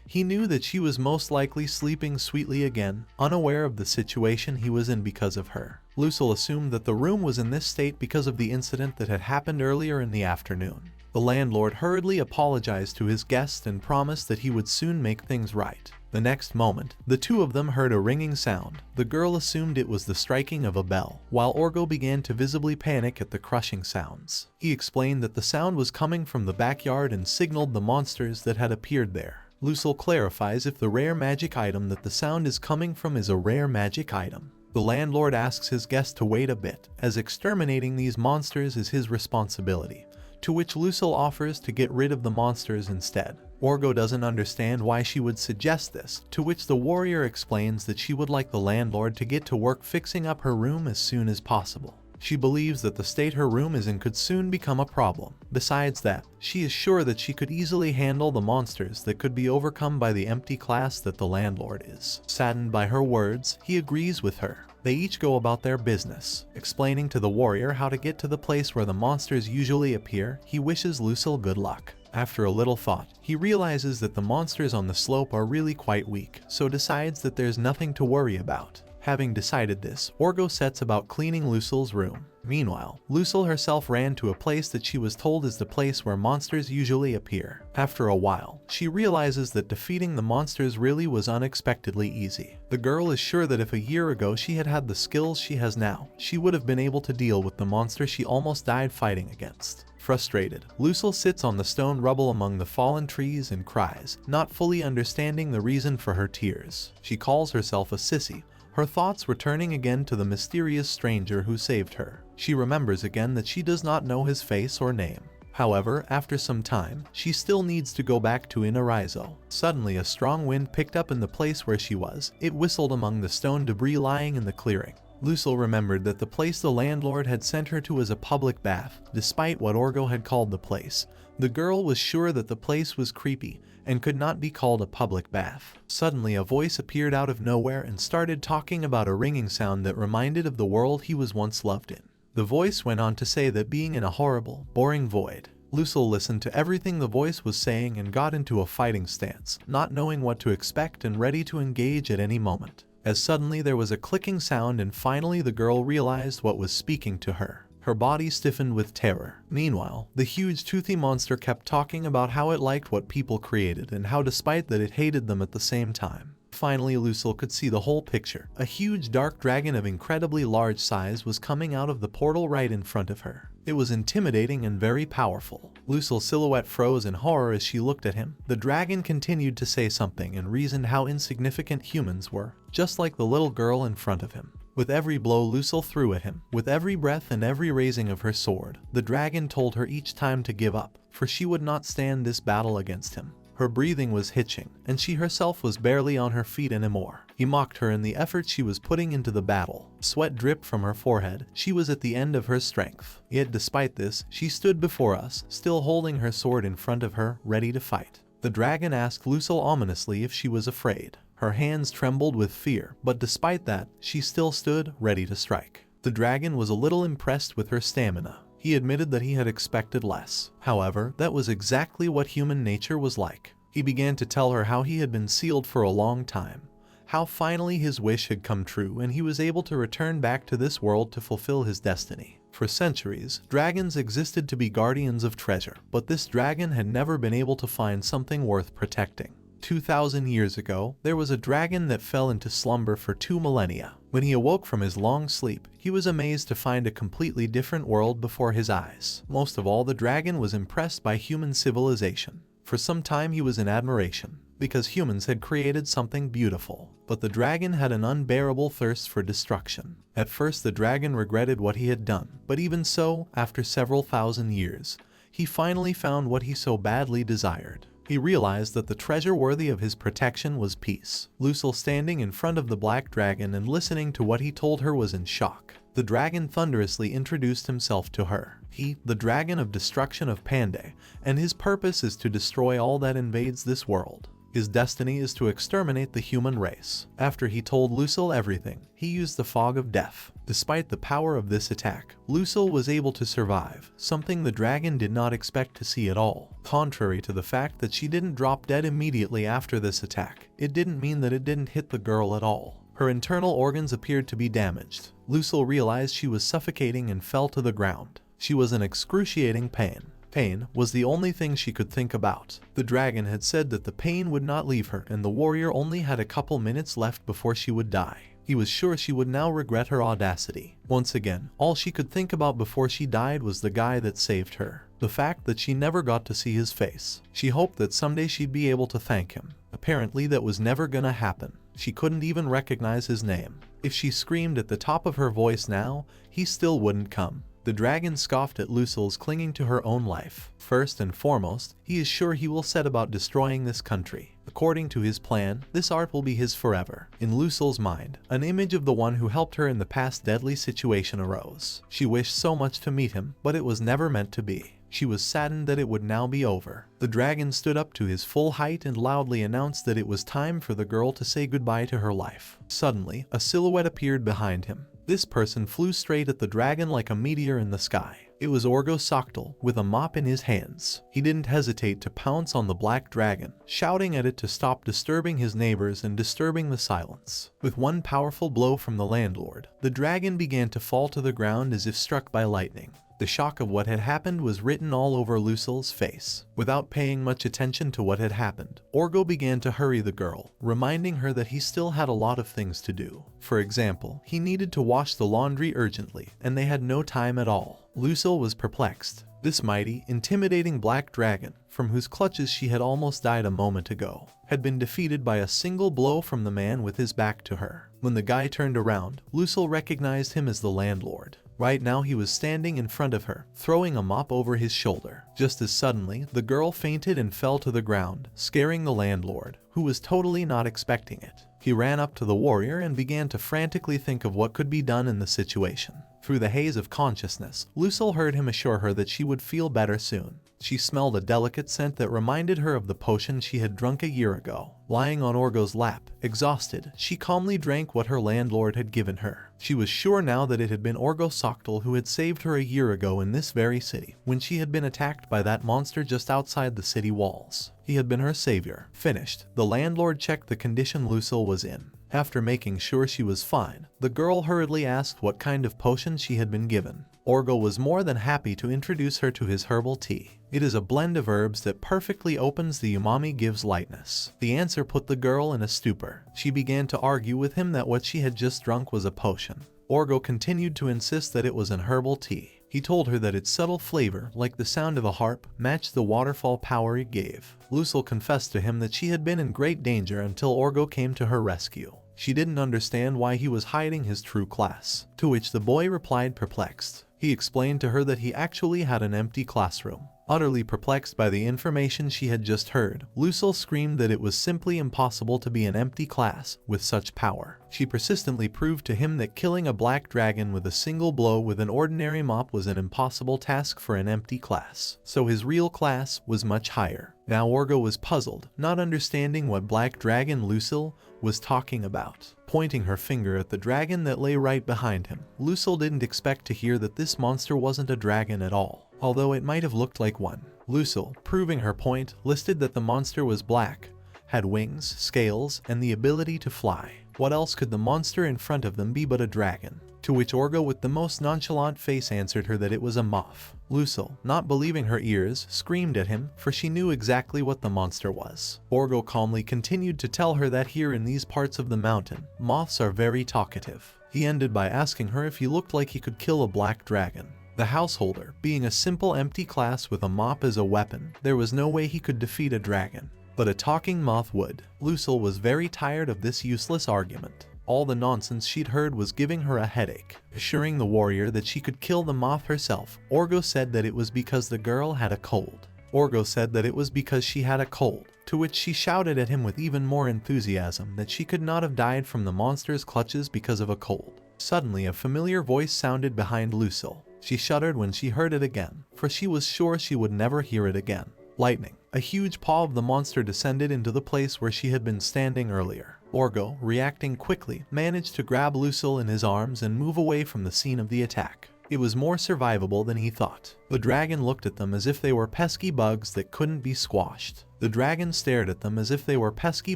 he knew that she was most likely sleeping sweetly again, unaware of the situation he was in because of her. Lucille assumed that the room was in this state because of the incident that had happened earlier in the afternoon. The landlord hurriedly apologized to his guest and promised that he would soon make things right. The next moment, the two of them heard a ringing sound. The girl assumed it was the striking of a bell, while Orgo began to visibly panic at the crushing sounds. He explained that the sound was coming from the backyard and signaled the monsters that had appeared there. Lucille clarifies if the rare magic item that the sound is coming from is a rare magic item. The landlord asks his guest to wait a bit, as exterminating these monsters is his responsibility, to which Lucille offers to get rid of the monsters instead. Orgo doesn't understand why she would suggest this, to which the warrior explains that she would like the landlord to get to work fixing up her room as soon as possible. She believes that the state her room is in could soon become a problem. Besides that, she is sure that she could easily handle the monsters that could be overcome by the empty class that the landlord is. Saddened by her words, he agrees with her. They each go about their business. Explaining to the warrior how to get to the place where the monsters usually appear, he wishes Lucille good luck. After a little thought, he realizes that the monsters on the slope are really quite weak, so decides that there's nothing to worry about. Having decided this, Orgo sets about cleaning Lucille's room. Meanwhile, Lucille herself ran to a place that she was told is the place where monsters usually appear. After a while, she realizes that defeating the monsters really was unexpectedly easy. The girl is sure that if a year ago she had had the skills she has now, she would have been able to deal with the monster she almost died fighting against. Frustrated, Lucille sits on the stone rubble among the fallen trees and cries, not fully understanding the reason for her tears. She calls herself a sissy, her thoughts returning again to the mysterious stranger who saved her. She remembers again that she does not know his face or name. However, after some time, she still needs to go back to Inariso. Suddenly, a strong wind picked up in the place where she was. It whistled among the stone debris lying in the clearing. Lucille remembered that the place the landlord had sent her to was a public bath, despite what Orgo had called the place. The girl was sure that the place was creepy and could not be called a public bath. Suddenly, a voice appeared out of nowhere and started talking about a ringing sound that reminded of the world he was once loved in. The voice went on to say that being in a horrible, boring void. Lucille listened to everything the voice was saying and got into a fighting stance, not knowing what to expect and ready to engage at any moment. As suddenly there was a clicking sound and finally the girl realized what was speaking to her. Her body stiffened with terror. Meanwhile, the huge toothy monster kept talking about how it liked what people created and how despite that it hated them at the same time. Finally, Lucille could see the whole picture. A huge dark dragon of incredibly large size was coming out of the portal right in front of her. It was intimidating and very powerful. Lucille's silhouette froze in horror as she looked at him. The dragon continued to say something and reasoned how insignificant humans were, just like the little girl in front of him. With every blow Lucille threw at him, with every breath and every raising of her sword, the dragon told her each time to give up, for she would not stand this battle against him. Her breathing was hitching, and she herself was barely on her feet anymore. He mocked her in the effort she was putting into the battle. Sweat dripped from her forehead. She was at the end of her strength. Yet despite this, she stood before us, still holding her sword in front of her, ready to fight. The dragon asked Lucille ominously if she was afraid. Her hands trembled with fear, but despite that, she still stood, ready to strike. The dragon was a little impressed with her stamina. He admitted that he had expected less. However, that was exactly what human nature was like. He began to tell her how he had been sealed for a long time, how finally his wish had come true and he was able to return back to this world to fulfill his destiny. For centuries, dragons existed to be guardians of treasure, but this dragon had never been able to find something worth protecting. 2,000 years ago, there was a dragon that fell into slumber for 2 millennia. When he awoke from his long sleep, he was amazed to find a completely different world before his eyes. Most of all, the dragon was impressed by human civilization. For some time he was in admiration, because humans had created something beautiful. But the dragon had an unbearable thirst for destruction. At first the dragon regretted what he had done, but even so, after several thousand years, he finally found what he so badly desired. He realized that the treasure worthy of his protection was peace. Lucille, standing in front of the black dragon and listening to what he told her, was in shock. The dragon thunderously introduced himself to her. He, the dragon of destruction of Pandae, and his purpose is to destroy all that invades this world. His destiny is to exterminate the human race. After he told Lucille everything, he used the fog of death. Despite the power of this attack, Lucille was able to survive, something the dragon did not expect to see at all. Contrary to the fact that she didn't drop dead immediately after this attack, it didn't mean that it didn't hit the girl at all. Her internal organs appeared to be damaged. Lucille realized she was suffocating and fell to the ground. She was in excruciating pain. Pain was the only thing she could think about. The dragon had said that the pain would not leave her, and the warrior only had a couple minutes left before she would die. He was sure she would now regret her audacity. Once again, all she could think about before she died was the guy that saved her. The fact that she never got to see his face. She hoped that someday she'd be able to thank him. Apparently that was never gonna happen. She couldn't even recognize his name. If she screamed at the top of her voice now, he still wouldn't come. The dragon scoffed at Lucille's clinging to her own life. First and foremost, he is sure he will set about destroying this country. According to his plan, this art will be his forever. In Lucille's mind, an image of the one who helped her in the past deadly situation arose. She wished so much to meet him, but it was never meant to be. She was saddened that it would now be over. The dragon stood up to his full height and loudly announced that it was time for the girl to say goodbye to her life. Suddenly, a silhouette appeared behind him. This person flew straight at the dragon like a meteor in the sky. It was Orgo with a mop in his hands. He didn't hesitate to pounce on the black dragon, shouting at it to stop disturbing his neighbors and disturbing the silence. With one powerful blow from the landlord, the dragon began to fall to the ground as if struck by lightning. The shock of what had happened was written all over Lucille's face. Without paying much attention to what had happened, Orgo began to hurry the girl, reminding her that he still had a lot of things to do. For example, he needed to wash the laundry urgently, and they had no time at all. Lucille was perplexed. This mighty, intimidating black dragon, from whose clutches she had almost died a moment ago, had been defeated by a single blow from the man with his back to her. When the guy turned around, Lucille recognized him as the landlord. Right now he was standing in front of her, throwing a mop over his shoulder. Just as suddenly, the girl fainted and fell to the ground, scaring the landlord, who was totally not expecting it. He ran up to the warrior and began to frantically think of what could be done in the situation. Through the haze of consciousness, Lucille heard him assure her that she would feel better soon. She smelled a delicate scent that reminded her of the potion she had drunk a year ago. Lying on Orgo's lap, exhausted, she calmly drank what her landlord had given her. She was sure now that it had been Orgo who had saved her a year ago in this very city, when she had been attacked by that monster just outside the city walls. He had been her savior. Finished, the landlord checked the condition Lucille was in. After making sure she was fine, the girl hurriedly asked what kind of potion she had been given. Orgo was more than happy to introduce her to his herbal tea. It is a blend of herbs that perfectly opens the umami, gives lightness. The answer put the girl in a stupor. She began to argue with him that what she had just drunk was a potion. Orgo continued to insist that it was an herbal tea. He told her that its subtle flavor, like the sound of a harp, matched the waterfall power it gave. Lucille confessed to him that she had been in great danger until Orgo came to her rescue. She didn't understand why he was hiding his true class, to which the boy replied perplexed. He explained to her that he actually had an empty classroom. Utterly perplexed by the information she had just heard, Lucille screamed that it was simply impossible to be an empty class with such power. She persistently proved to him that killing a black dragon with a single blow with an ordinary mop was an impossible task for an empty class, so his real class was much higher. Now Orgo was puzzled, not understanding what black dragon Lucille was talking about. Pointing her finger at the dragon that lay right behind him, Lucille didn't expect to hear that this monster wasn't a dragon at all, although it might have looked like one. Lucille, proving her point, listed that the monster was black, had wings, scales, and the ability to fly. What else could the monster in front of them be but a dragon? To which Orgo with the most nonchalant face answered her that it was a moth. Lucille, not believing her ears, screamed at him, for she knew exactly what the monster was. Orgo calmly continued to tell her that here in these parts of the mountain, moths are very talkative. He ended by asking her if he looked like he could kill a black dragon. The householder, being a simple empty class with a mop as a weapon, there was no way he could defeat a dragon. But a talking moth would. Lucille was very tired of this useless argument. All the nonsense she'd heard was giving her a headache. Assuring the warrior that she could kill the moth herself, Orgo said that it was because the girl had a cold. Orgo said that it was because she had a cold, to which she shouted at him with even more enthusiasm that she could not have died from the monster's clutches because of a cold. Suddenly a familiar voice sounded behind Lucille. She shuddered when she heard it again, for she was sure she would never hear it again. Lightning. A huge paw of the monster descended into the place where she had been standing earlier. Orgo, reacting quickly, managed to grab Lucille in his arms and move away from the scene of the attack. It was more survivable than he thought. The dragon looked at them as if they were pesky bugs that couldn't be squashed. The dragon stared at them as if they were pesky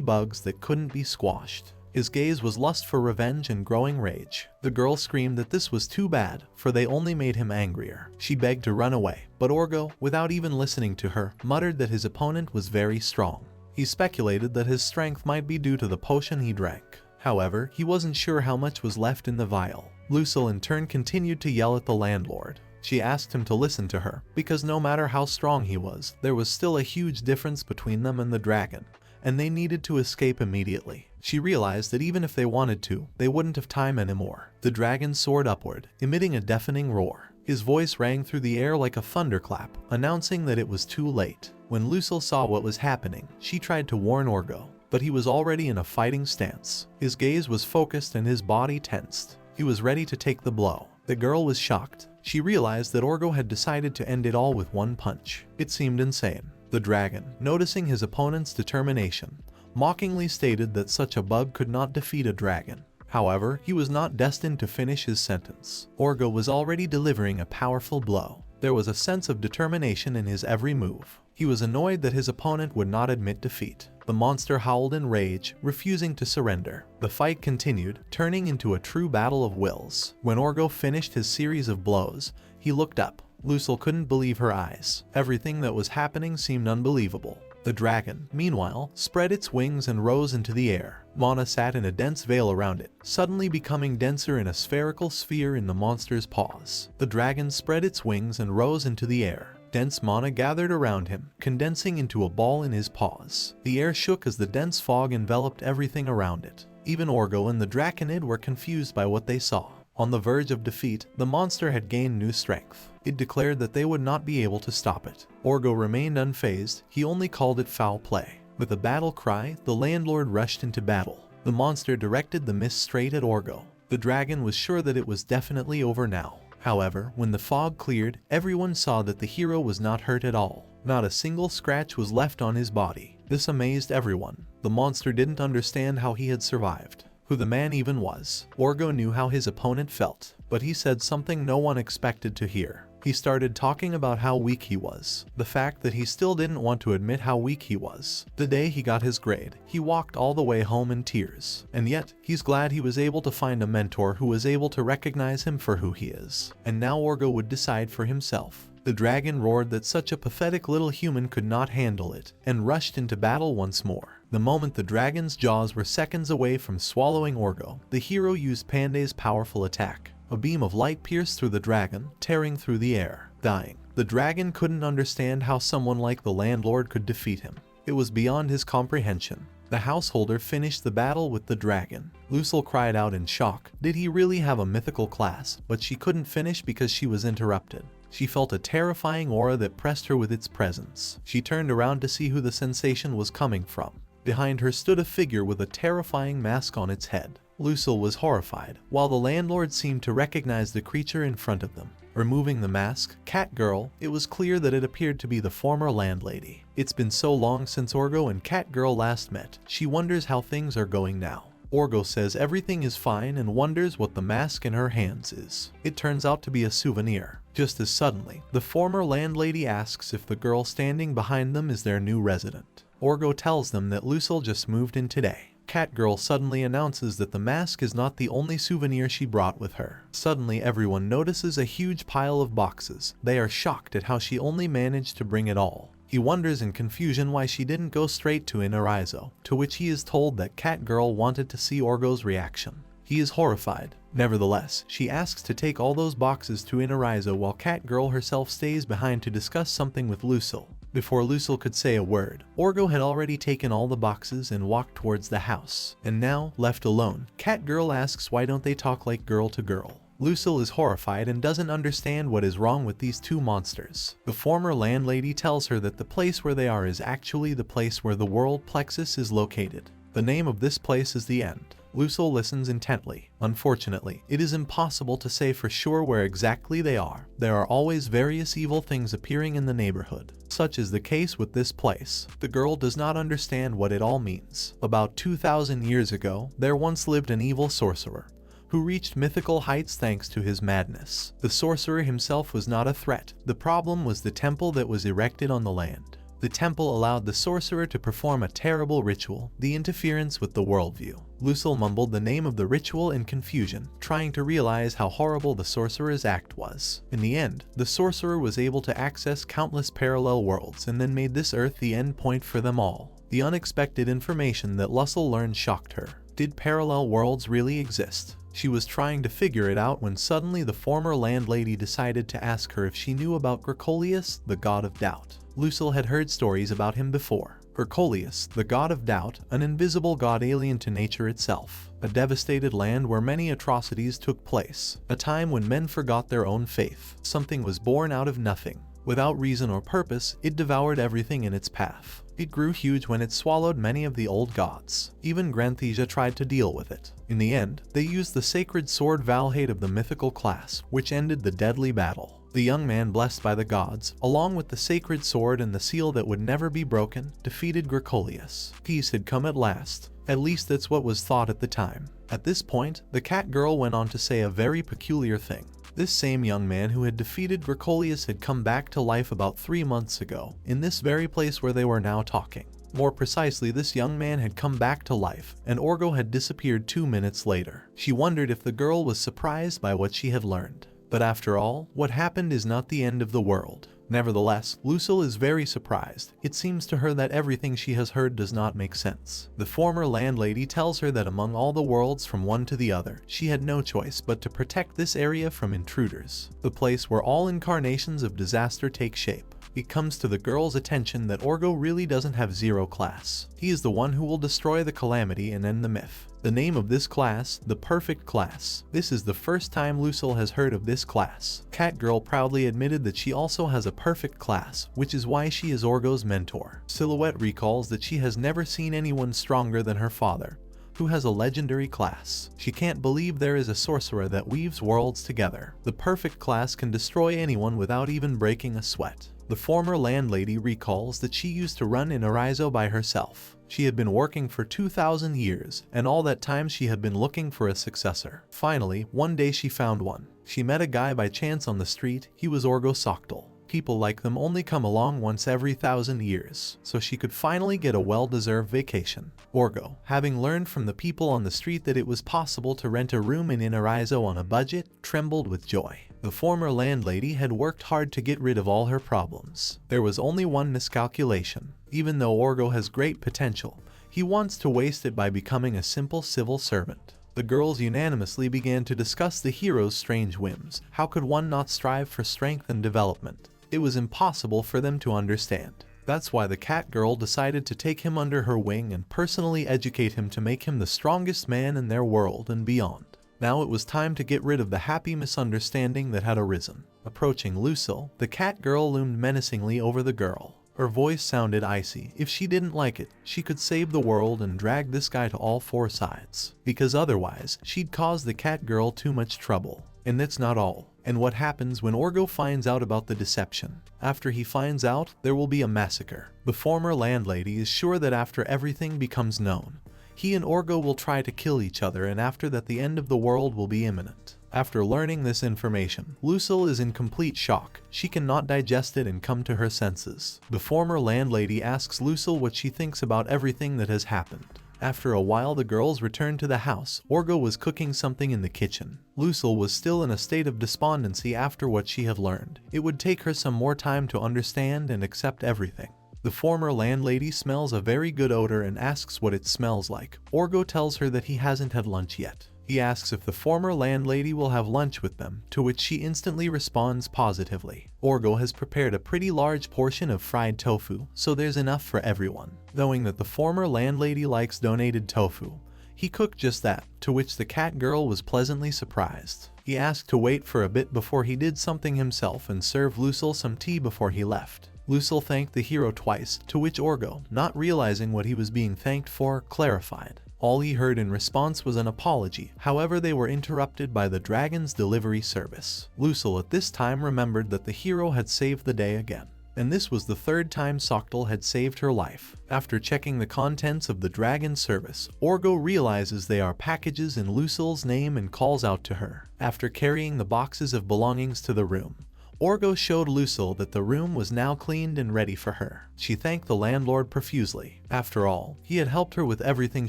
bugs that couldn't be squashed. His gaze was lust for revenge and growing rage. The girl screamed that this was too bad, for they only made him angrier. She begged to run away, but Orgo, without even listening to her, muttered that his opponent was very strong. He speculated that his strength might be due to the potion he drank. However, he wasn't sure how much was left in the vial. Lucille in turn continued to yell at the landlord. She asked him to listen to her, because no matter how strong he was, there was still a huge difference between them and the dragon, and they needed to escape immediately. She realized that even if they wanted to, they wouldn't have time anymore. The dragon soared upward, emitting a deafening roar. His voice rang through the air like a thunderclap, announcing that it was too late. When Lucille saw what was happening, she tried to warn Orgo, but he was already in a fighting stance. His gaze was focused and his body tensed. He was ready to take the blow. The girl was shocked. She realized that Orgo had decided to end it all with one punch. It seemed insane. The dragon, noticing his opponent's determination, mockingly stated that such a bug could not defeat a dragon. However, he was not destined to finish his sentence. Orgo was already delivering a powerful blow. There was a sense of determination in his every move. He was annoyed that his opponent would not admit defeat. The monster howled in rage, refusing to surrender. The fight continued, turning into a true battle of wills. When Orgo finished his series of blows, he looked up. Lucille couldn't believe her eyes. Everything that was happening seemed unbelievable. The dragon, meanwhile, spread its wings and rose into the air. Mana sat in a dense veil around it, suddenly becoming denser in a spherical sphere in the monster's paws. The dragon spread its wings and rose into the air. Dense mana gathered around him, condensing into a ball in his paws. The air shook as the dense fog enveloped everything around it. Even Orgo and the draconid were confused by what they saw. On the verge of defeat, the monster had gained new strength. It declared that they would not be able to stop it. Orgo remained unfazed. He only called it foul play. With a battle cry, the landlord rushed into battle. The monster directed the mist straight at Orgo. The dragon was sure that it was definitely over now. However, when the fog cleared, everyone saw that the hero was not hurt at all. Not a single scratch was left on his body. This amazed everyone. The monster didn't understand how he had survived, who the man even was. Orgo knew how his opponent felt, but he said something no one expected to hear. He started talking about how weak he was, the fact that he still didn't want to admit how weak he was. The day he got his grade, he walked all the way home in tears, and yet, he's glad he was able to find a mentor who was able to recognize him for who he is. And now Orgo would decide for himself. The dragon roared that such a pathetic little human could not handle it, and rushed into battle once more. The moment the dragon's jaws were seconds away from swallowing Orgo, the hero used Panday's powerful attack. A beam of light pierced through the dragon, tearing through the air, dying. The dragon couldn't understand how someone like the landlord could defeat him. It was beyond his comprehension. The householder finished the battle with the dragon. Lucille cried out in shock. Did he really have a mythical class? But she couldn't finish because she was interrupted. She felt a terrifying aura that pressed her with its presence. She turned around to see who the sensation was coming from. Behind her stood a figure with a terrifying mask on its head. Lucille was horrified, while the landlord seemed to recognize the creature in front of them. Removing the mask, Catgirl, it was clear that it appeared to be the former landlady. It's been so long since Orgo and Catgirl last met. She wonders how things are going now. Orgo says everything is fine and wonders what the mask in her hands is. It turns out to be a souvenir. Just as suddenly, the former landlady asks if the girl standing behind them is their new resident. Orgo tells them that Lucille just moved in today. Catgirl suddenly announces that the mask is not the only souvenir she brought with her. Suddenly everyone notices a huge pile of boxes. They are shocked at how she only managed to bring it all. He wonders in confusion why she didn't go straight to Inariso, to which he is told that Catgirl wanted to see Orgo's reaction. He is horrified. Nevertheless, she asks to take all those boxes to Inariso while Catgirl herself stays behind to discuss something with Lucille. Before Lucille could say a word, Orgo had already taken all the boxes and walked towards the house. And now, left alone, Catgirl asks why don't they talk like girl to girl. Lucille is horrified and doesn't understand what is wrong with these two monsters. The former landlady tells her that the place where they are is actually the place where the world plexus is located. The name of this place is the End. Lucille listens intently. Unfortunately, it is impossible to say for sure where exactly they are. There are always various evil things appearing in the neighborhood. Such is the case with this place. The girl does not understand what it all means. About 2,000 years ago, there once lived an evil sorcerer who reached mythical heights thanks to his madness. The sorcerer himself was not a threat. The problem was the temple that was erected on the land. The temple allowed the sorcerer to perform a terrible ritual, the interference with the worldview. Lucille mumbled the name of the ritual in confusion, trying to realize how horrible the sorcerer's act was. In the end, the sorcerer was able to access countless parallel worlds and then made this Earth the end point for them all. The unexpected information that Lucille learned shocked her. Did parallel worlds really exist? She was trying to figure it out when suddenly the former landlady decided to ask her if she knew about Gracolius, the god of doubt. Lucille had heard stories about him before. Gracolius, the god of doubt, an invisible god alien to nature itself. A devastated land where many atrocities took place. A time when men forgot their own faith. Something was born out of nothing. Without reason or purpose, it devoured everything in its path. It grew huge when it swallowed many of the old gods. Even Granthesia tried to deal with it. In the end, they used the sacred sword Valhade of the mythical class, which ended the deadly battle. The young man blessed by the gods, along with the sacred sword and the seal that would never be broken, defeated Gracolius. Peace had come at last. At least that's what was thought at the time. At this point, the cat girl went on to say a very peculiar thing. This same young man who had defeated Gracolius had come back to life about 3 months ago, in this very place where they were now talking. More precisely, this young man had come back to life, and Orgo had disappeared 2 minutes later. She wondered if the girl was surprised by what she had learned. But after all, what happened is not the end of the world. Nevertheless, Lucille is very surprised. It seems to her that everything she has heard does not make sense. The former landlady tells her that among all the worlds from one to the other, she had no choice but to protect this area from intruders, the place where all incarnations of disaster take shape. It comes to the girl's attention that Orgo really doesn't have zero class. He is the one who will destroy the calamity and end the myth. The name of this class, the Perfect Class. This is the first time Lucille has heard of this class. Catgirl proudly admitted that she also has a perfect class, which is why she is Orgo's mentor. Silhouette recalls that she has never seen anyone stronger than her father, who has a legendary class. She can't believe there is a sorcerer that weaves worlds together. The Perfect Class can destroy anyone without even breaking a sweat. The former landlady recalls that she used to run Inariso by herself. She had been working for 2,000 years, and all that time she had been looking for a successor. Finally, one day she found one. She met a guy by chance on the street. He was Orgo Soctal. People like them only come along once every 1,000 years, so she could finally get a well-deserved vacation. Orgo, having learned from the people on the street that it was possible to rent a room in Inariso on a budget, trembled with joy. The former landlady had worked hard to get rid of all her problems. There was only one miscalculation. Even though Orgo has great potential, he wants to waste it by becoming a simple civil servant. The girls unanimously began to discuss the hero's strange whims. How could one not strive for strength and development? It was impossible for them to understand. That's why the cat girl decided to take him under her wing and personally educate him to make him the strongest man in their world and beyond. Now it was time to get rid of the happy misunderstanding that had arisen. Approaching Lucille, the cat girl loomed menacingly over the girl. Her voice sounded icy. If she didn't like it, she could save the world and drag this guy to all 4 sides. Because otherwise, she'd cause the cat girl too much trouble. And that's not all. And what happens when Orgo finds out about the deception? After he finds out, there will be a massacre. The former landlady is sure that after everything becomes known, he and Orgo will try to kill each other, and after that the end of the world will be imminent. After learning this information, Lucille is in complete shock. She cannot digest it and come to her senses. The former landlady asks Lucille what she thinks about everything that has happened. After a while, the girls returned to the house. Orgo was cooking something in the kitchen. Lucille was still in a state of despondency after what she had learned. It would take her some more time to understand and accept everything. The former landlady smells a very good odor and asks what it smells like. Orgo tells her that he hasn't had lunch yet. He asks if the former landlady will have lunch with them, to which she instantly responds positively. Orgo has prepared a pretty large portion of fried tofu, so there's enough for everyone. Knowing that the former landlady likes donated tofu, he cooked just that, to which the cat girl was pleasantly surprised. He asked to wait for a bit before he did something himself and served Lucille some tea before he left. Lucille thanked the hero twice, to which Orgo, not realizing what he was being thanked for, clarified. All he heard in response was an apology. However, they were interrupted by the dragon's delivery service. Lucille at this time remembered that the hero had saved the day again, and this was the third time Soctal had saved her life. After checking the contents of the dragon's service, Orgo realizes they are packages in Lucille's name and calls out to her. After carrying the boxes of belongings to the room, Orgo showed Lucille that the room was now cleaned and ready for her. She thanked the landlord profusely. After all, he had helped her with everything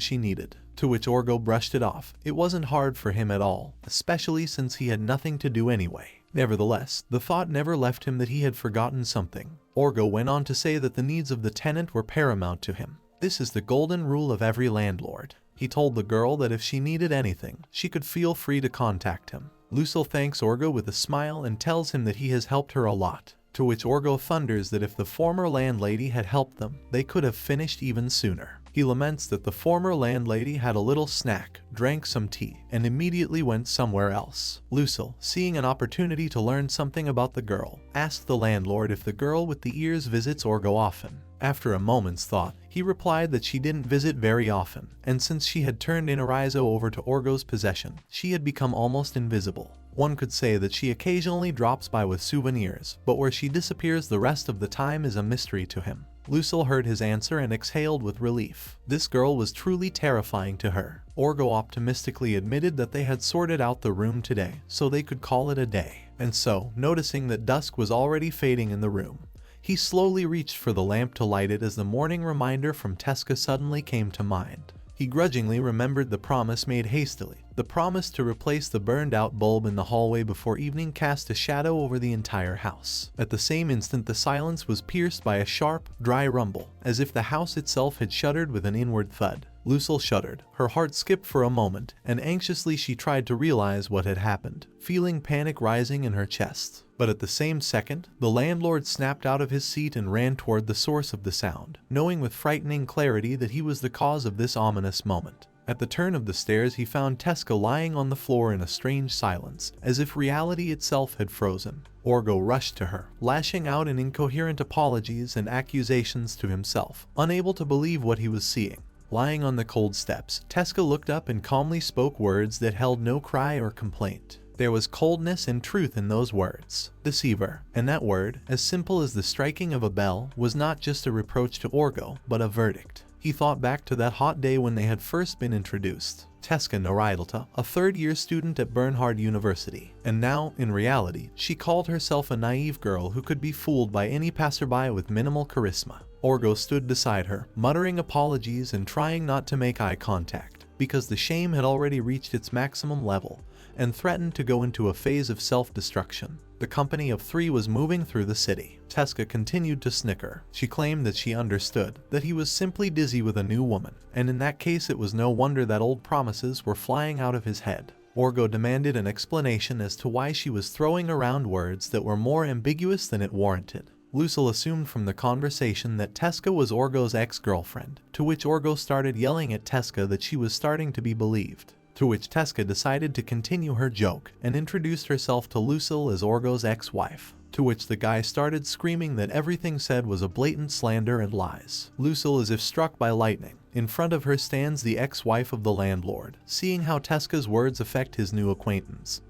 she needed. To which Orgo brushed it off. It wasn't hard for him at all, especially since he had nothing to do anyway. Nevertheless, the thought never left him that he had forgotten something. Orgo went on to say that the needs of the tenant were paramount to him. This is the golden rule of every landlord. He told the girl that if she needed anything, she could feel free to contact him. Lucille thanks Orgo with a smile and tells him that he has helped her a lot. To which Orgo thunders that if the former landlady had helped them, they could have finished even sooner. He laments that the former landlady had a little snack, drank some tea, and immediately went somewhere else. Lucille, seeing an opportunity to learn something about the girl, asked the landlord if the girl with the ears visits Orgo often. After a moment's thought, he replied that she didn't visit very often, and since she had turned Inariso over to Orgo's possession, she had become almost invisible. One could say that she occasionally drops by with souvenirs, but where she disappears the rest of the time is a mystery to him. Lucille heard his answer and exhaled with relief. This girl was truly terrifying to her. Orgo optimistically admitted that they had sorted out the room today, so they could call it a day. And so, noticing that dusk was already fading in the room, he slowly reached for the lamp to light it as the morning reminder from Tesca suddenly came to mind. He grudgingly remembered the promise made hastily. The promise to replace the burned-out bulb in the hallway before evening cast a shadow over the entire house. At the same instant, the silence was pierced by a sharp, dry rumble, as if the house itself had shuddered with an inward thud. Lucille shuddered. Her heart skipped for a moment, and anxiously she tried to realize what had happened, feeling panic rising in her chest. But at the same second, the landlord snapped out of his seat and ran toward the source of the sound, knowing with frightening clarity that he was the cause of this ominous moment. At the turn of the stairs, he found Tesca lying on the floor in a strange silence, as if reality itself had frozen. Orgo rushed to her, lashing out in incoherent apologies and accusations to himself, unable to believe what he was seeing. Lying on the cold steps, Tesca looked up and calmly spoke words that held no cry or complaint. There was coldness and truth in those words. Deceiver. And that word, as simple as the striking of a bell, was not just a reproach to Orgo, but a verdict. He thought back to that hot day when they had first been introduced. Tesca Noridalta, a third-year student at Bernhard University. And now, in reality, she called herself a naive girl who could be fooled by any passerby with minimal charisma. Orgo stood beside her, muttering apologies and trying not to make eye contact, because the shame had already reached its maximum level and threatened to go into a phase of self-destruction. The company of three was moving through the city. Tesca continued to snicker. She claimed that she understood that he was simply dizzy with a new woman, and in that case it was no wonder that old promises were flying out of his head. Orgo demanded an explanation as to why she was throwing around words that were more ambiguous than it warranted. Lucille assumed from the conversation that Tesca was Orgo's ex-girlfriend, to which Orgo started yelling at Tesca that she was starting to be believed. To which Tesca decided to continue her joke and introduced herself to Lucille as Orgo's ex-wife. To which the guy started screaming that everything said was a blatant slander and lies. Lucille, as if struck by lightning. In front of her stands the ex-wife of the landlord, seeing how Tesca's words affect his new acquaintance.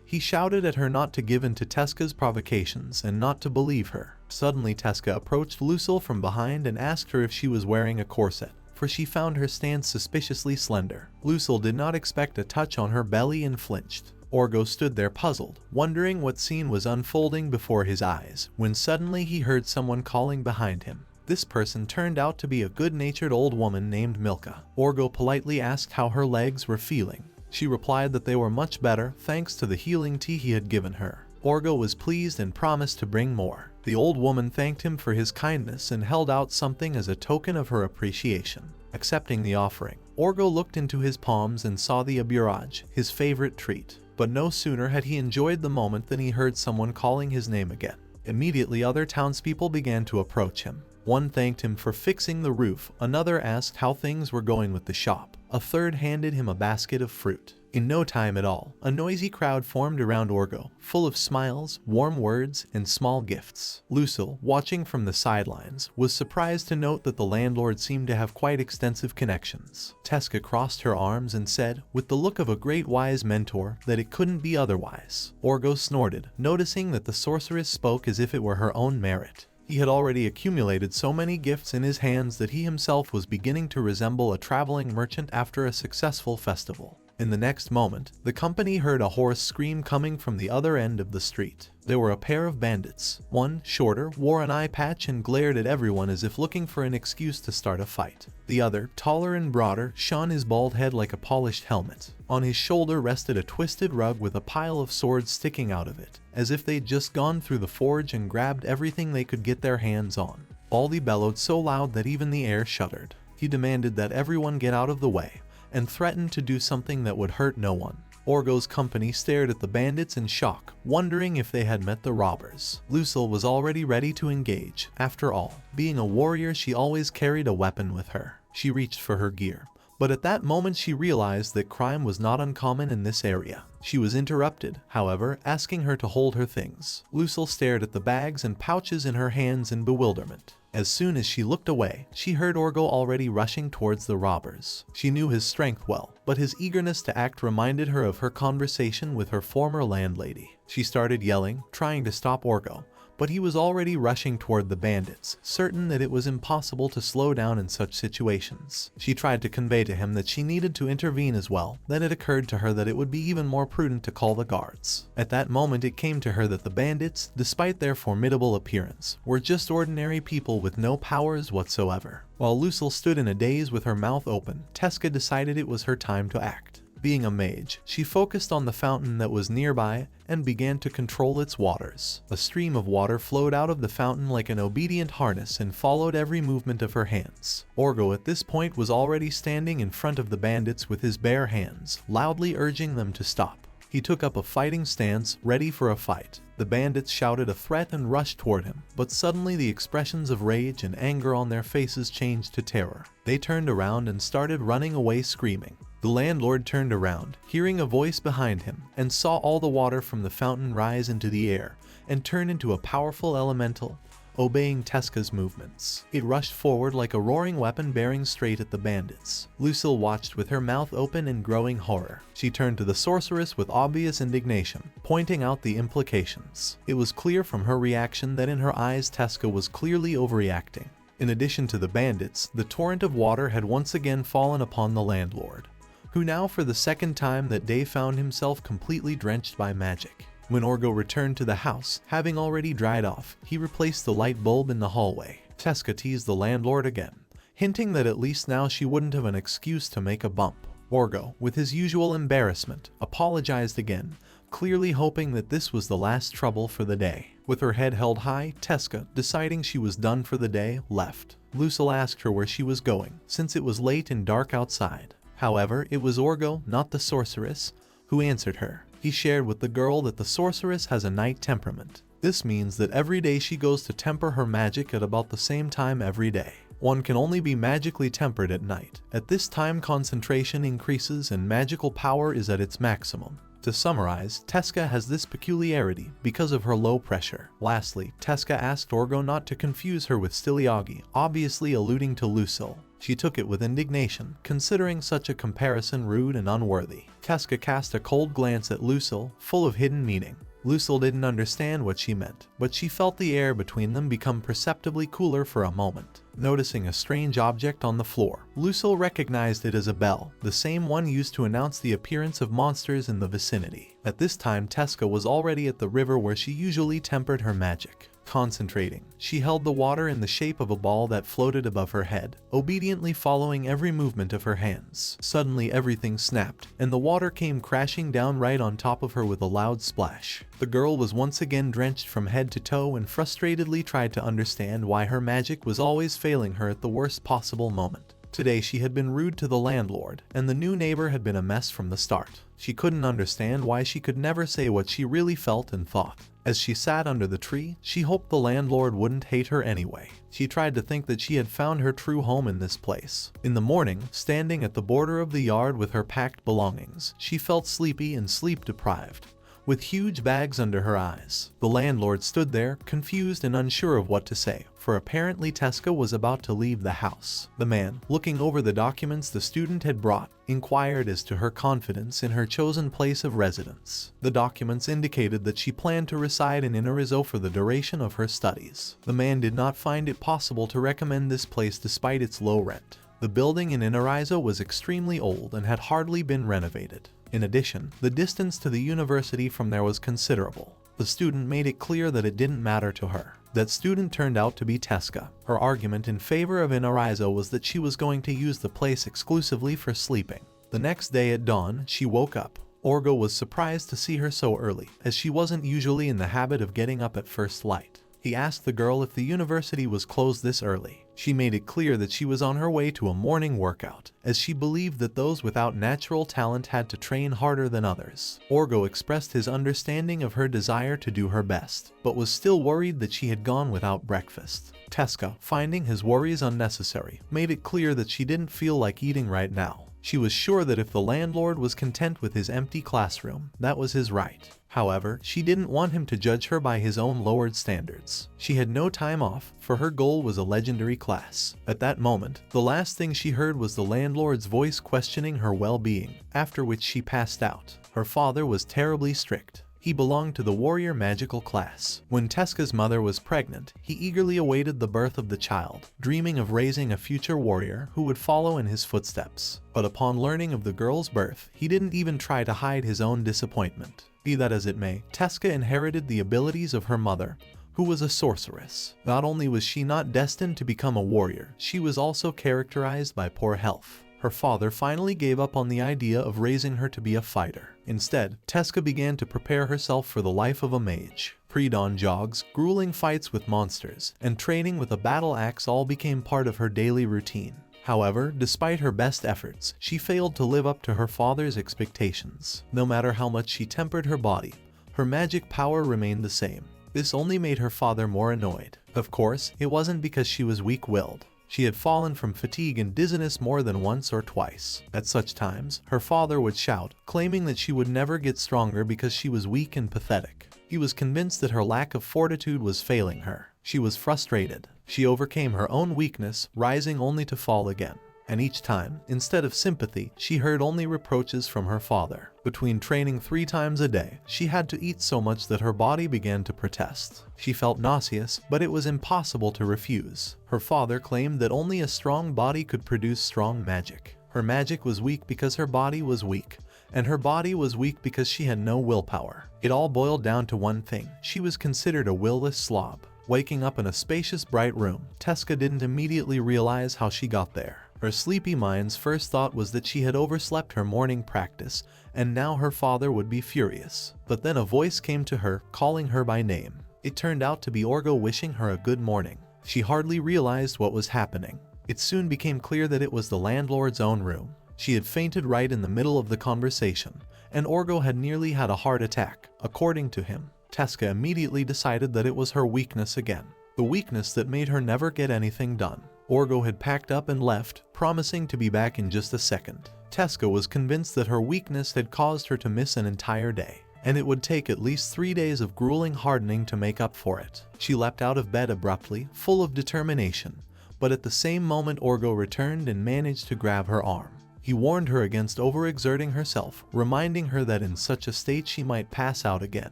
He shouted at her not to give in to Tesca's provocations and not to believe her. Suddenly Tesca approached Lucille from behind and asked her if she was wearing a corset, for she found her stance suspiciously slender. Lucille did not expect a touch on her belly and flinched. Orgo stood there puzzled, wondering what scene was unfolding before his eyes, when suddenly he heard someone calling behind him. This person turned out to be a good-natured old woman named Milka. Orgo politely asked how her legs were feeling. She replied that they were much better, thanks to the healing tea he had given her. Orgo was pleased and promised to bring more. The old woman thanked him for his kindness and held out something as a token of her appreciation. Accepting the offering, Orgo looked into his palms and saw the aburage, his favorite treat. But no sooner had he enjoyed the moment than he heard someone calling his name again. Immediately other townspeople began to approach him. One thanked him for fixing the roof, another asked how things were going with the shop, a third handed him a basket of fruit. In no time at all, a noisy crowd formed around Orgo, full of smiles, warm words, and small gifts. Lucille, watching from the sidelines, was surprised to note that the landlord seemed to have quite extensive connections. Tesca crossed her arms and said, with the look of a great wise mentor, that it couldn't be otherwise. Orgo snorted, noticing that the sorceress spoke as if it were her own merit. He had already accumulated so many gifts in his hands that he himself was beginning to resemble a traveling merchant after a successful festival. In the next moment, the company heard a hoarse scream coming from the other end of the street. There were a pair of bandits. One, shorter, wore an eye patch and glared at everyone as if looking for an excuse to start a fight. The other, taller and broader, shone his bald head like a polished helmet. On his shoulder rested a twisted rug with a pile of swords sticking out of it, as if they'd just gone through the forge and grabbed everything they could get their hands on. Baldy bellowed so loud that even the air shuddered. He demanded that everyone get out of the way, and threatened to do something that would hurt no one. Orgo's company stared at the bandits in shock, wondering if they had met the robbers. Lucille was already ready to engage. After all, being a warrior, she always carried a weapon with her. She reached for her gear, but at that moment she realized that crime was not uncommon in this area. She was interrupted, however, asking her to hold her things. Lucille stared at the bags and pouches in her hands in bewilderment. As soon as she looked away, she heard Orgo already rushing towards the robbers. She knew his strength well, but his eagerness to act reminded her of her conversation with her former landlady. She started yelling, trying to stop Orgo, but he was already rushing toward the bandits, certain that it was impossible to slow down in such situations. She tried to convey to him that she needed to intervene as well. Then it occurred to her that it would be even more prudent to call the guards. At that moment it came to her that the bandits, despite their formidable appearance, were just ordinary people with no powers whatsoever. While Lucille stood in a daze with her mouth open, Tesca decided it was her time to act. Being a mage, she focused on the fountain that was nearby and began to control its waters. A stream of water flowed out of the fountain like an obedient harness and followed every movement of her hands. Orgo at this point was already standing in front of the bandits with his bare hands, loudly urging them to stop. He took up a fighting stance, ready for a fight. The bandits shouted a threat and rushed toward him, but suddenly the expressions of rage and anger on their faces changed to terror. They turned around and started running away screaming. The landlord turned around, hearing a voice behind him, and saw all the water from the fountain rise into the air and turn into a powerful elemental, obeying Tesca's movements. It rushed forward like a roaring weapon bearing straight at the bandits. Lucille watched with her mouth open in growing horror. She turned to the sorceress with obvious indignation, pointing out the implications. It was clear from her reaction that in her eyes Tesca was clearly overreacting. In addition to the bandits, the torrent of water had once again fallen upon the landlord, who now for the second time that day found himself completely drenched by magic. When Orgo returned to the house, having already dried off, he replaced the light bulb in the hallway. Tesca teased the landlord again, hinting that at least now she wouldn't have an excuse to make a bump. Orgo, with his usual embarrassment, apologized again, clearly hoping that this was the last trouble for the day. With her head held high, Tesca, deciding she was done for the day, left. Lucille asked her where she was going, since it was late and dark outside. However, it was Orgo, not the sorceress, who answered her. He shared with the girl that the sorceress has a night temperament. This means that every day she goes to temper her magic at about the same time every day. One can only be magically tempered at night. At this time, concentration increases and magical power is at its maximum. To summarize, Tesca has this peculiarity because of her low pressure. Lastly, Tesca asked Orgo not to confuse her with Styliagi, obviously alluding to Lucille. She took it with indignation, considering such a comparison rude and unworthy. Tesca cast a cold glance at Lucille, full of hidden meaning. Lucille didn't understand what she meant, but she felt the air between them become perceptibly cooler for a moment. Noticing a strange object on the floor, Lucille recognized it as a bell, the same one used to announce the appearance of monsters in the vicinity. At this time, Tesca was already at the river where she usually tempered her magic. Concentrating, she held the water in the shape of a ball that floated above her head, obediently following every movement of her hands. Suddenly everything snapped, and the water came crashing down right on top of her with a loud splash. The girl was once again drenched from head to toe and frustratedly tried to understand why her magic was always failing her at the worst possible moment. Today she had been rude to the landlord, and the new neighbor had been a mess from the start. She couldn't understand why she could never say what she really felt and thought. As she sat under the tree, she hoped the landlord wouldn't hate her anyway. She tried to think that she had found her true home in this place. In the morning, standing at the border of the yard with her packed belongings, she felt sleepy and sleep-deprived, with huge bags under her eyes. The landlord stood there, confused and unsure of what to say, for apparently Tesca was about to leave the house. The man, looking over the documents the student had brought, inquired as to her confidence in her chosen place of residence. The documents indicated that she planned to reside in Inariso for the duration of her studies. The man did not find it possible to recommend this place despite its low rent. The building in Inariso was extremely old and had hardly been renovated. In addition, the distance to the university from there was considerable. The student made it clear that it didn't matter to her. That student turned out to be Tesca. Her argument in favor of Inariso was that she was going to use the place exclusively for sleeping. The next day at dawn, she woke up. Orgo was surprised to see her so early, as she wasn't usually in the habit of getting up at first light. He asked the girl if the university was closed this early. She made it clear that she was on her way to a morning workout, as she believed that those without natural talent had to train harder than others. Orgo expressed his understanding of her desire to do her best, but was still worried that she had gone without breakfast. Tesca, finding his worries unnecessary, made it clear that she didn't feel like eating right now. She was sure that if the landlord was content with his empty classroom, that was his right. However, she didn't want him to judge her by his own lowered standards. She had no time off, for her goal was a legendary class. At that moment, the last thing she heard was the landlord's voice questioning her well-being, after which she passed out. Her father was terribly strict. He belonged to the warrior magical class. When Tesca's mother was pregnant, he eagerly awaited the birth of the child, dreaming of raising a future warrior who would follow in his footsteps. But upon learning of the girl's birth, he didn't even try to hide his own disappointment. Be that as it may, Tesca inherited the abilities of her mother, who was a sorceress. Not only was she not destined to become a warrior, she was also characterized by poor health. Her father finally gave up on the idea of raising her to be a fighter. Instead, Tesca began to prepare herself for the life of a mage. Pre-dawn jogs, grueling fights with monsters, and training with a battle axe all became part of her daily routine. However, despite her best efforts, she failed to live up to her father's expectations. No matter how much she tempered her body, her magic power remained the same. This only made her father more annoyed. Of course, it wasn't because she was weak-willed. She had fallen from fatigue and dizziness more than once or twice. At such times, her father would shout, claiming that she would never get stronger because she was weak and pathetic. He was convinced that her lack of fortitude was failing her. She was frustrated. She overcame her own weakness, rising only to fall again. And each time, instead of sympathy, she heard only reproaches from her father. Between training 3 times a day, she had to eat so much that her body began to protest. She felt nauseous, but it was impossible to refuse. Her father claimed that only a strong body could produce strong magic. Her magic was weak because her body was weak, and her body was weak because she had no willpower. It all boiled down to one thing: she was considered a willless slob. Waking up in a spacious, bright room, Tesca didn't immediately realize how she got there. Her sleepy mind's first thought was that she had overslept her morning practice, and now her father would be furious. But then a voice came to her, calling her by name. It turned out to be Orgo wishing her a good morning. She hardly realized what was happening. It soon became clear that it was the landlord's own room. She had fainted right in the middle of the conversation, and Orgo had nearly had a heart attack, according to him. Tesca immediately decided that it was her weakness again. The weakness that made her never get anything done. Orgo had packed up and left, promising to be back in just a second. Tesca was convinced that her weakness had caused her to miss an entire day, and it would take at least 3 days of grueling hardening to make up for it. She leapt out of bed abruptly, full of determination, but at the same moment Orgo returned and managed to grab her arm. He warned her against overexerting herself, reminding her that in such a state she might pass out again.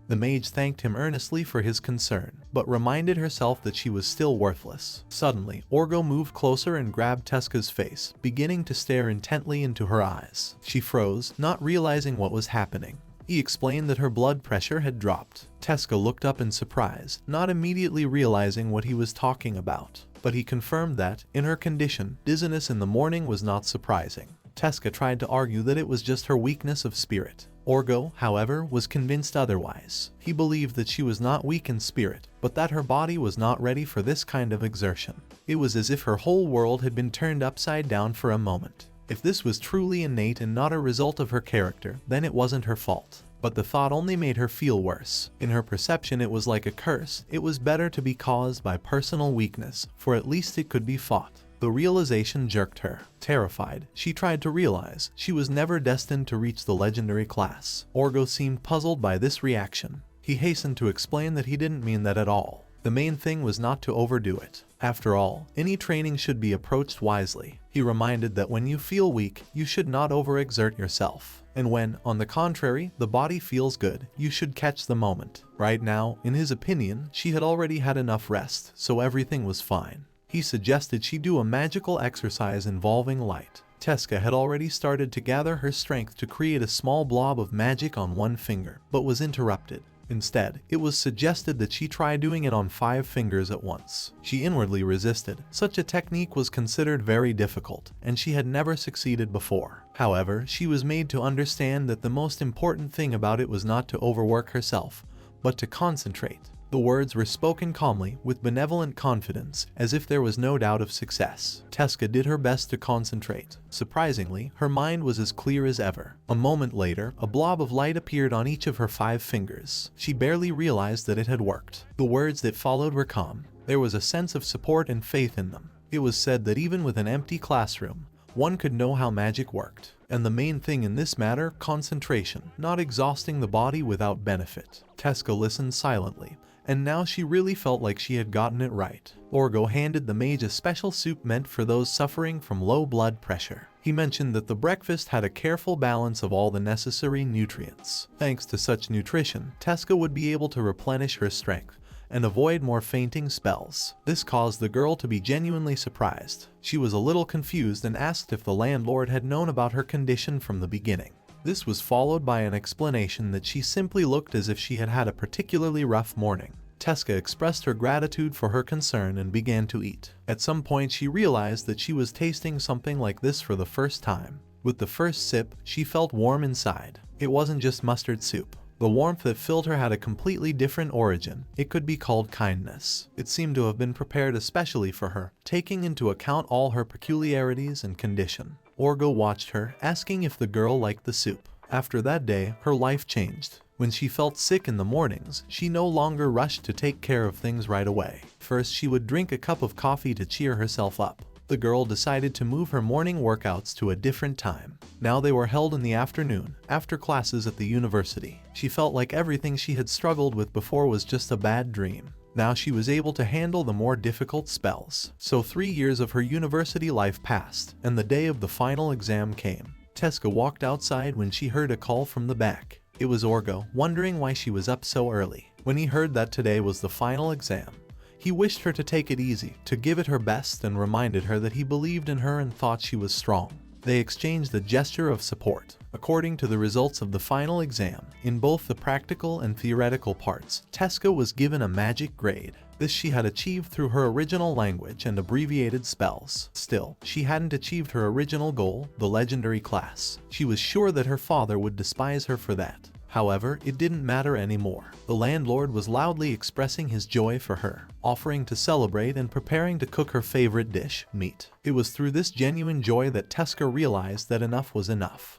The mage thanked him earnestly for his concern, but reminded herself that she was still worthless. Suddenly, Orgo moved closer and grabbed Tesca's face, beginning to stare intently into her eyes. She froze, not realizing what was happening. He explained that her blood pressure had dropped. Tesca looked up in surprise, not immediately realizing what he was talking about. But he confirmed that, in her condition, dizziness in the morning was not surprising. Tesca tried to argue that it was just her weakness of spirit. Orgo, however, was convinced otherwise. He believed that she was not weak in spirit, but that her body was not ready for this kind of exertion. It was as if her whole world had been turned upside down for a moment. If this was truly innate and not a result of her character, then it wasn't her fault. But the thought only made her feel worse. In her perception, it was like a curse. It was better to be caused by personal weakness, for at least it could be fought. The realization jerked her. Terrified, she tried to realize she was never destined to reach the legendary class. Orgo seemed puzzled by this reaction. He hastened to explain that he didn't mean that at all. The main thing was not to overdo it. After all, any training should be approached wisely. He reminded that when you feel weak, you should not overexert yourself. And when, on the contrary, the body feels good, you should catch the moment. Right now, in his opinion, she had already had enough rest, so everything was fine. He suggested she do a magical exercise involving light. Tesca had already started to gather her strength to create a small blob of magic on one finger, but was interrupted. Instead, it was suggested that she try doing it on 5 fingers at once. She inwardly resisted. Such a technique was considered very difficult, and she had never succeeded before. However, she was made to understand that the most important thing about it was not to overwork herself, but to concentrate. The words were spoken calmly, with benevolent confidence, as if there was no doubt of success. Tesca did her best to concentrate. Surprisingly, her mind was as clear as ever. A moment later, a blob of light appeared on each of her 5 fingers. She barely realized that it had worked. The words that followed were calm. There was a sense of support and faith in them. It was said that even with an empty classroom, one could know how magic worked. And the main thing in this matter, concentration, not exhausting the body without benefit. Tesca listened silently, and now she really felt like she had gotten it right. Orgo handed the mage a special soup meant for those suffering from low blood pressure. He mentioned that the breakfast had a careful balance of all the necessary nutrients. Thanks to such nutrition, Tesca would be able to replenish her strength and avoid more fainting spells. This caused the girl to be genuinely surprised. She was a little confused and asked if the landlord had known about her condition from the beginning. This was followed by an explanation that she simply looked as if she had had a particularly rough morning. Tesca expressed her gratitude for her concern and began to eat. At some point she realized that she was tasting something like this for the first time. With the first sip, she felt warm inside. It wasn't just mustard soup. The warmth that filled her had a completely different origin. It could be called kindness. It seemed to have been prepared especially for her, taking into account all her peculiarities and condition. Orgo watched her, asking if the girl liked the soup. After that day, her life changed. When she felt sick in the mornings, she no longer rushed to take care of things right away. First, she would drink a cup of coffee to cheer herself up. The girl decided to move her morning workouts to a different time. Now they were held in the afternoon, after classes at the university. She felt like everything she had struggled with before was just a bad dream. Now she was able to handle the more difficult spells. So 3 years of her university life passed, and the day of the final exam came. Tesca walked outside when she heard a call from the back. It was Orgo, wondering why she was up so early. When he heard that today was the final exam, he wished her to take it easy, to give it her best, and reminded her that he believed in her and thought she was strong. They exchanged a gesture of support. According to the results of the final exam, in both the practical and theoretical parts, Tesca was given a magic grade. This she had achieved through her original language and abbreviated spells. Still, she hadn't achieved her original goal, the legendary class. She was sure that her father would despise her for that. However, it didn't matter anymore. The landlord was loudly expressing his joy for her, offering to celebrate and preparing to cook her favorite dish, meat. It was through this genuine joy that Tesca realized that enough was enough.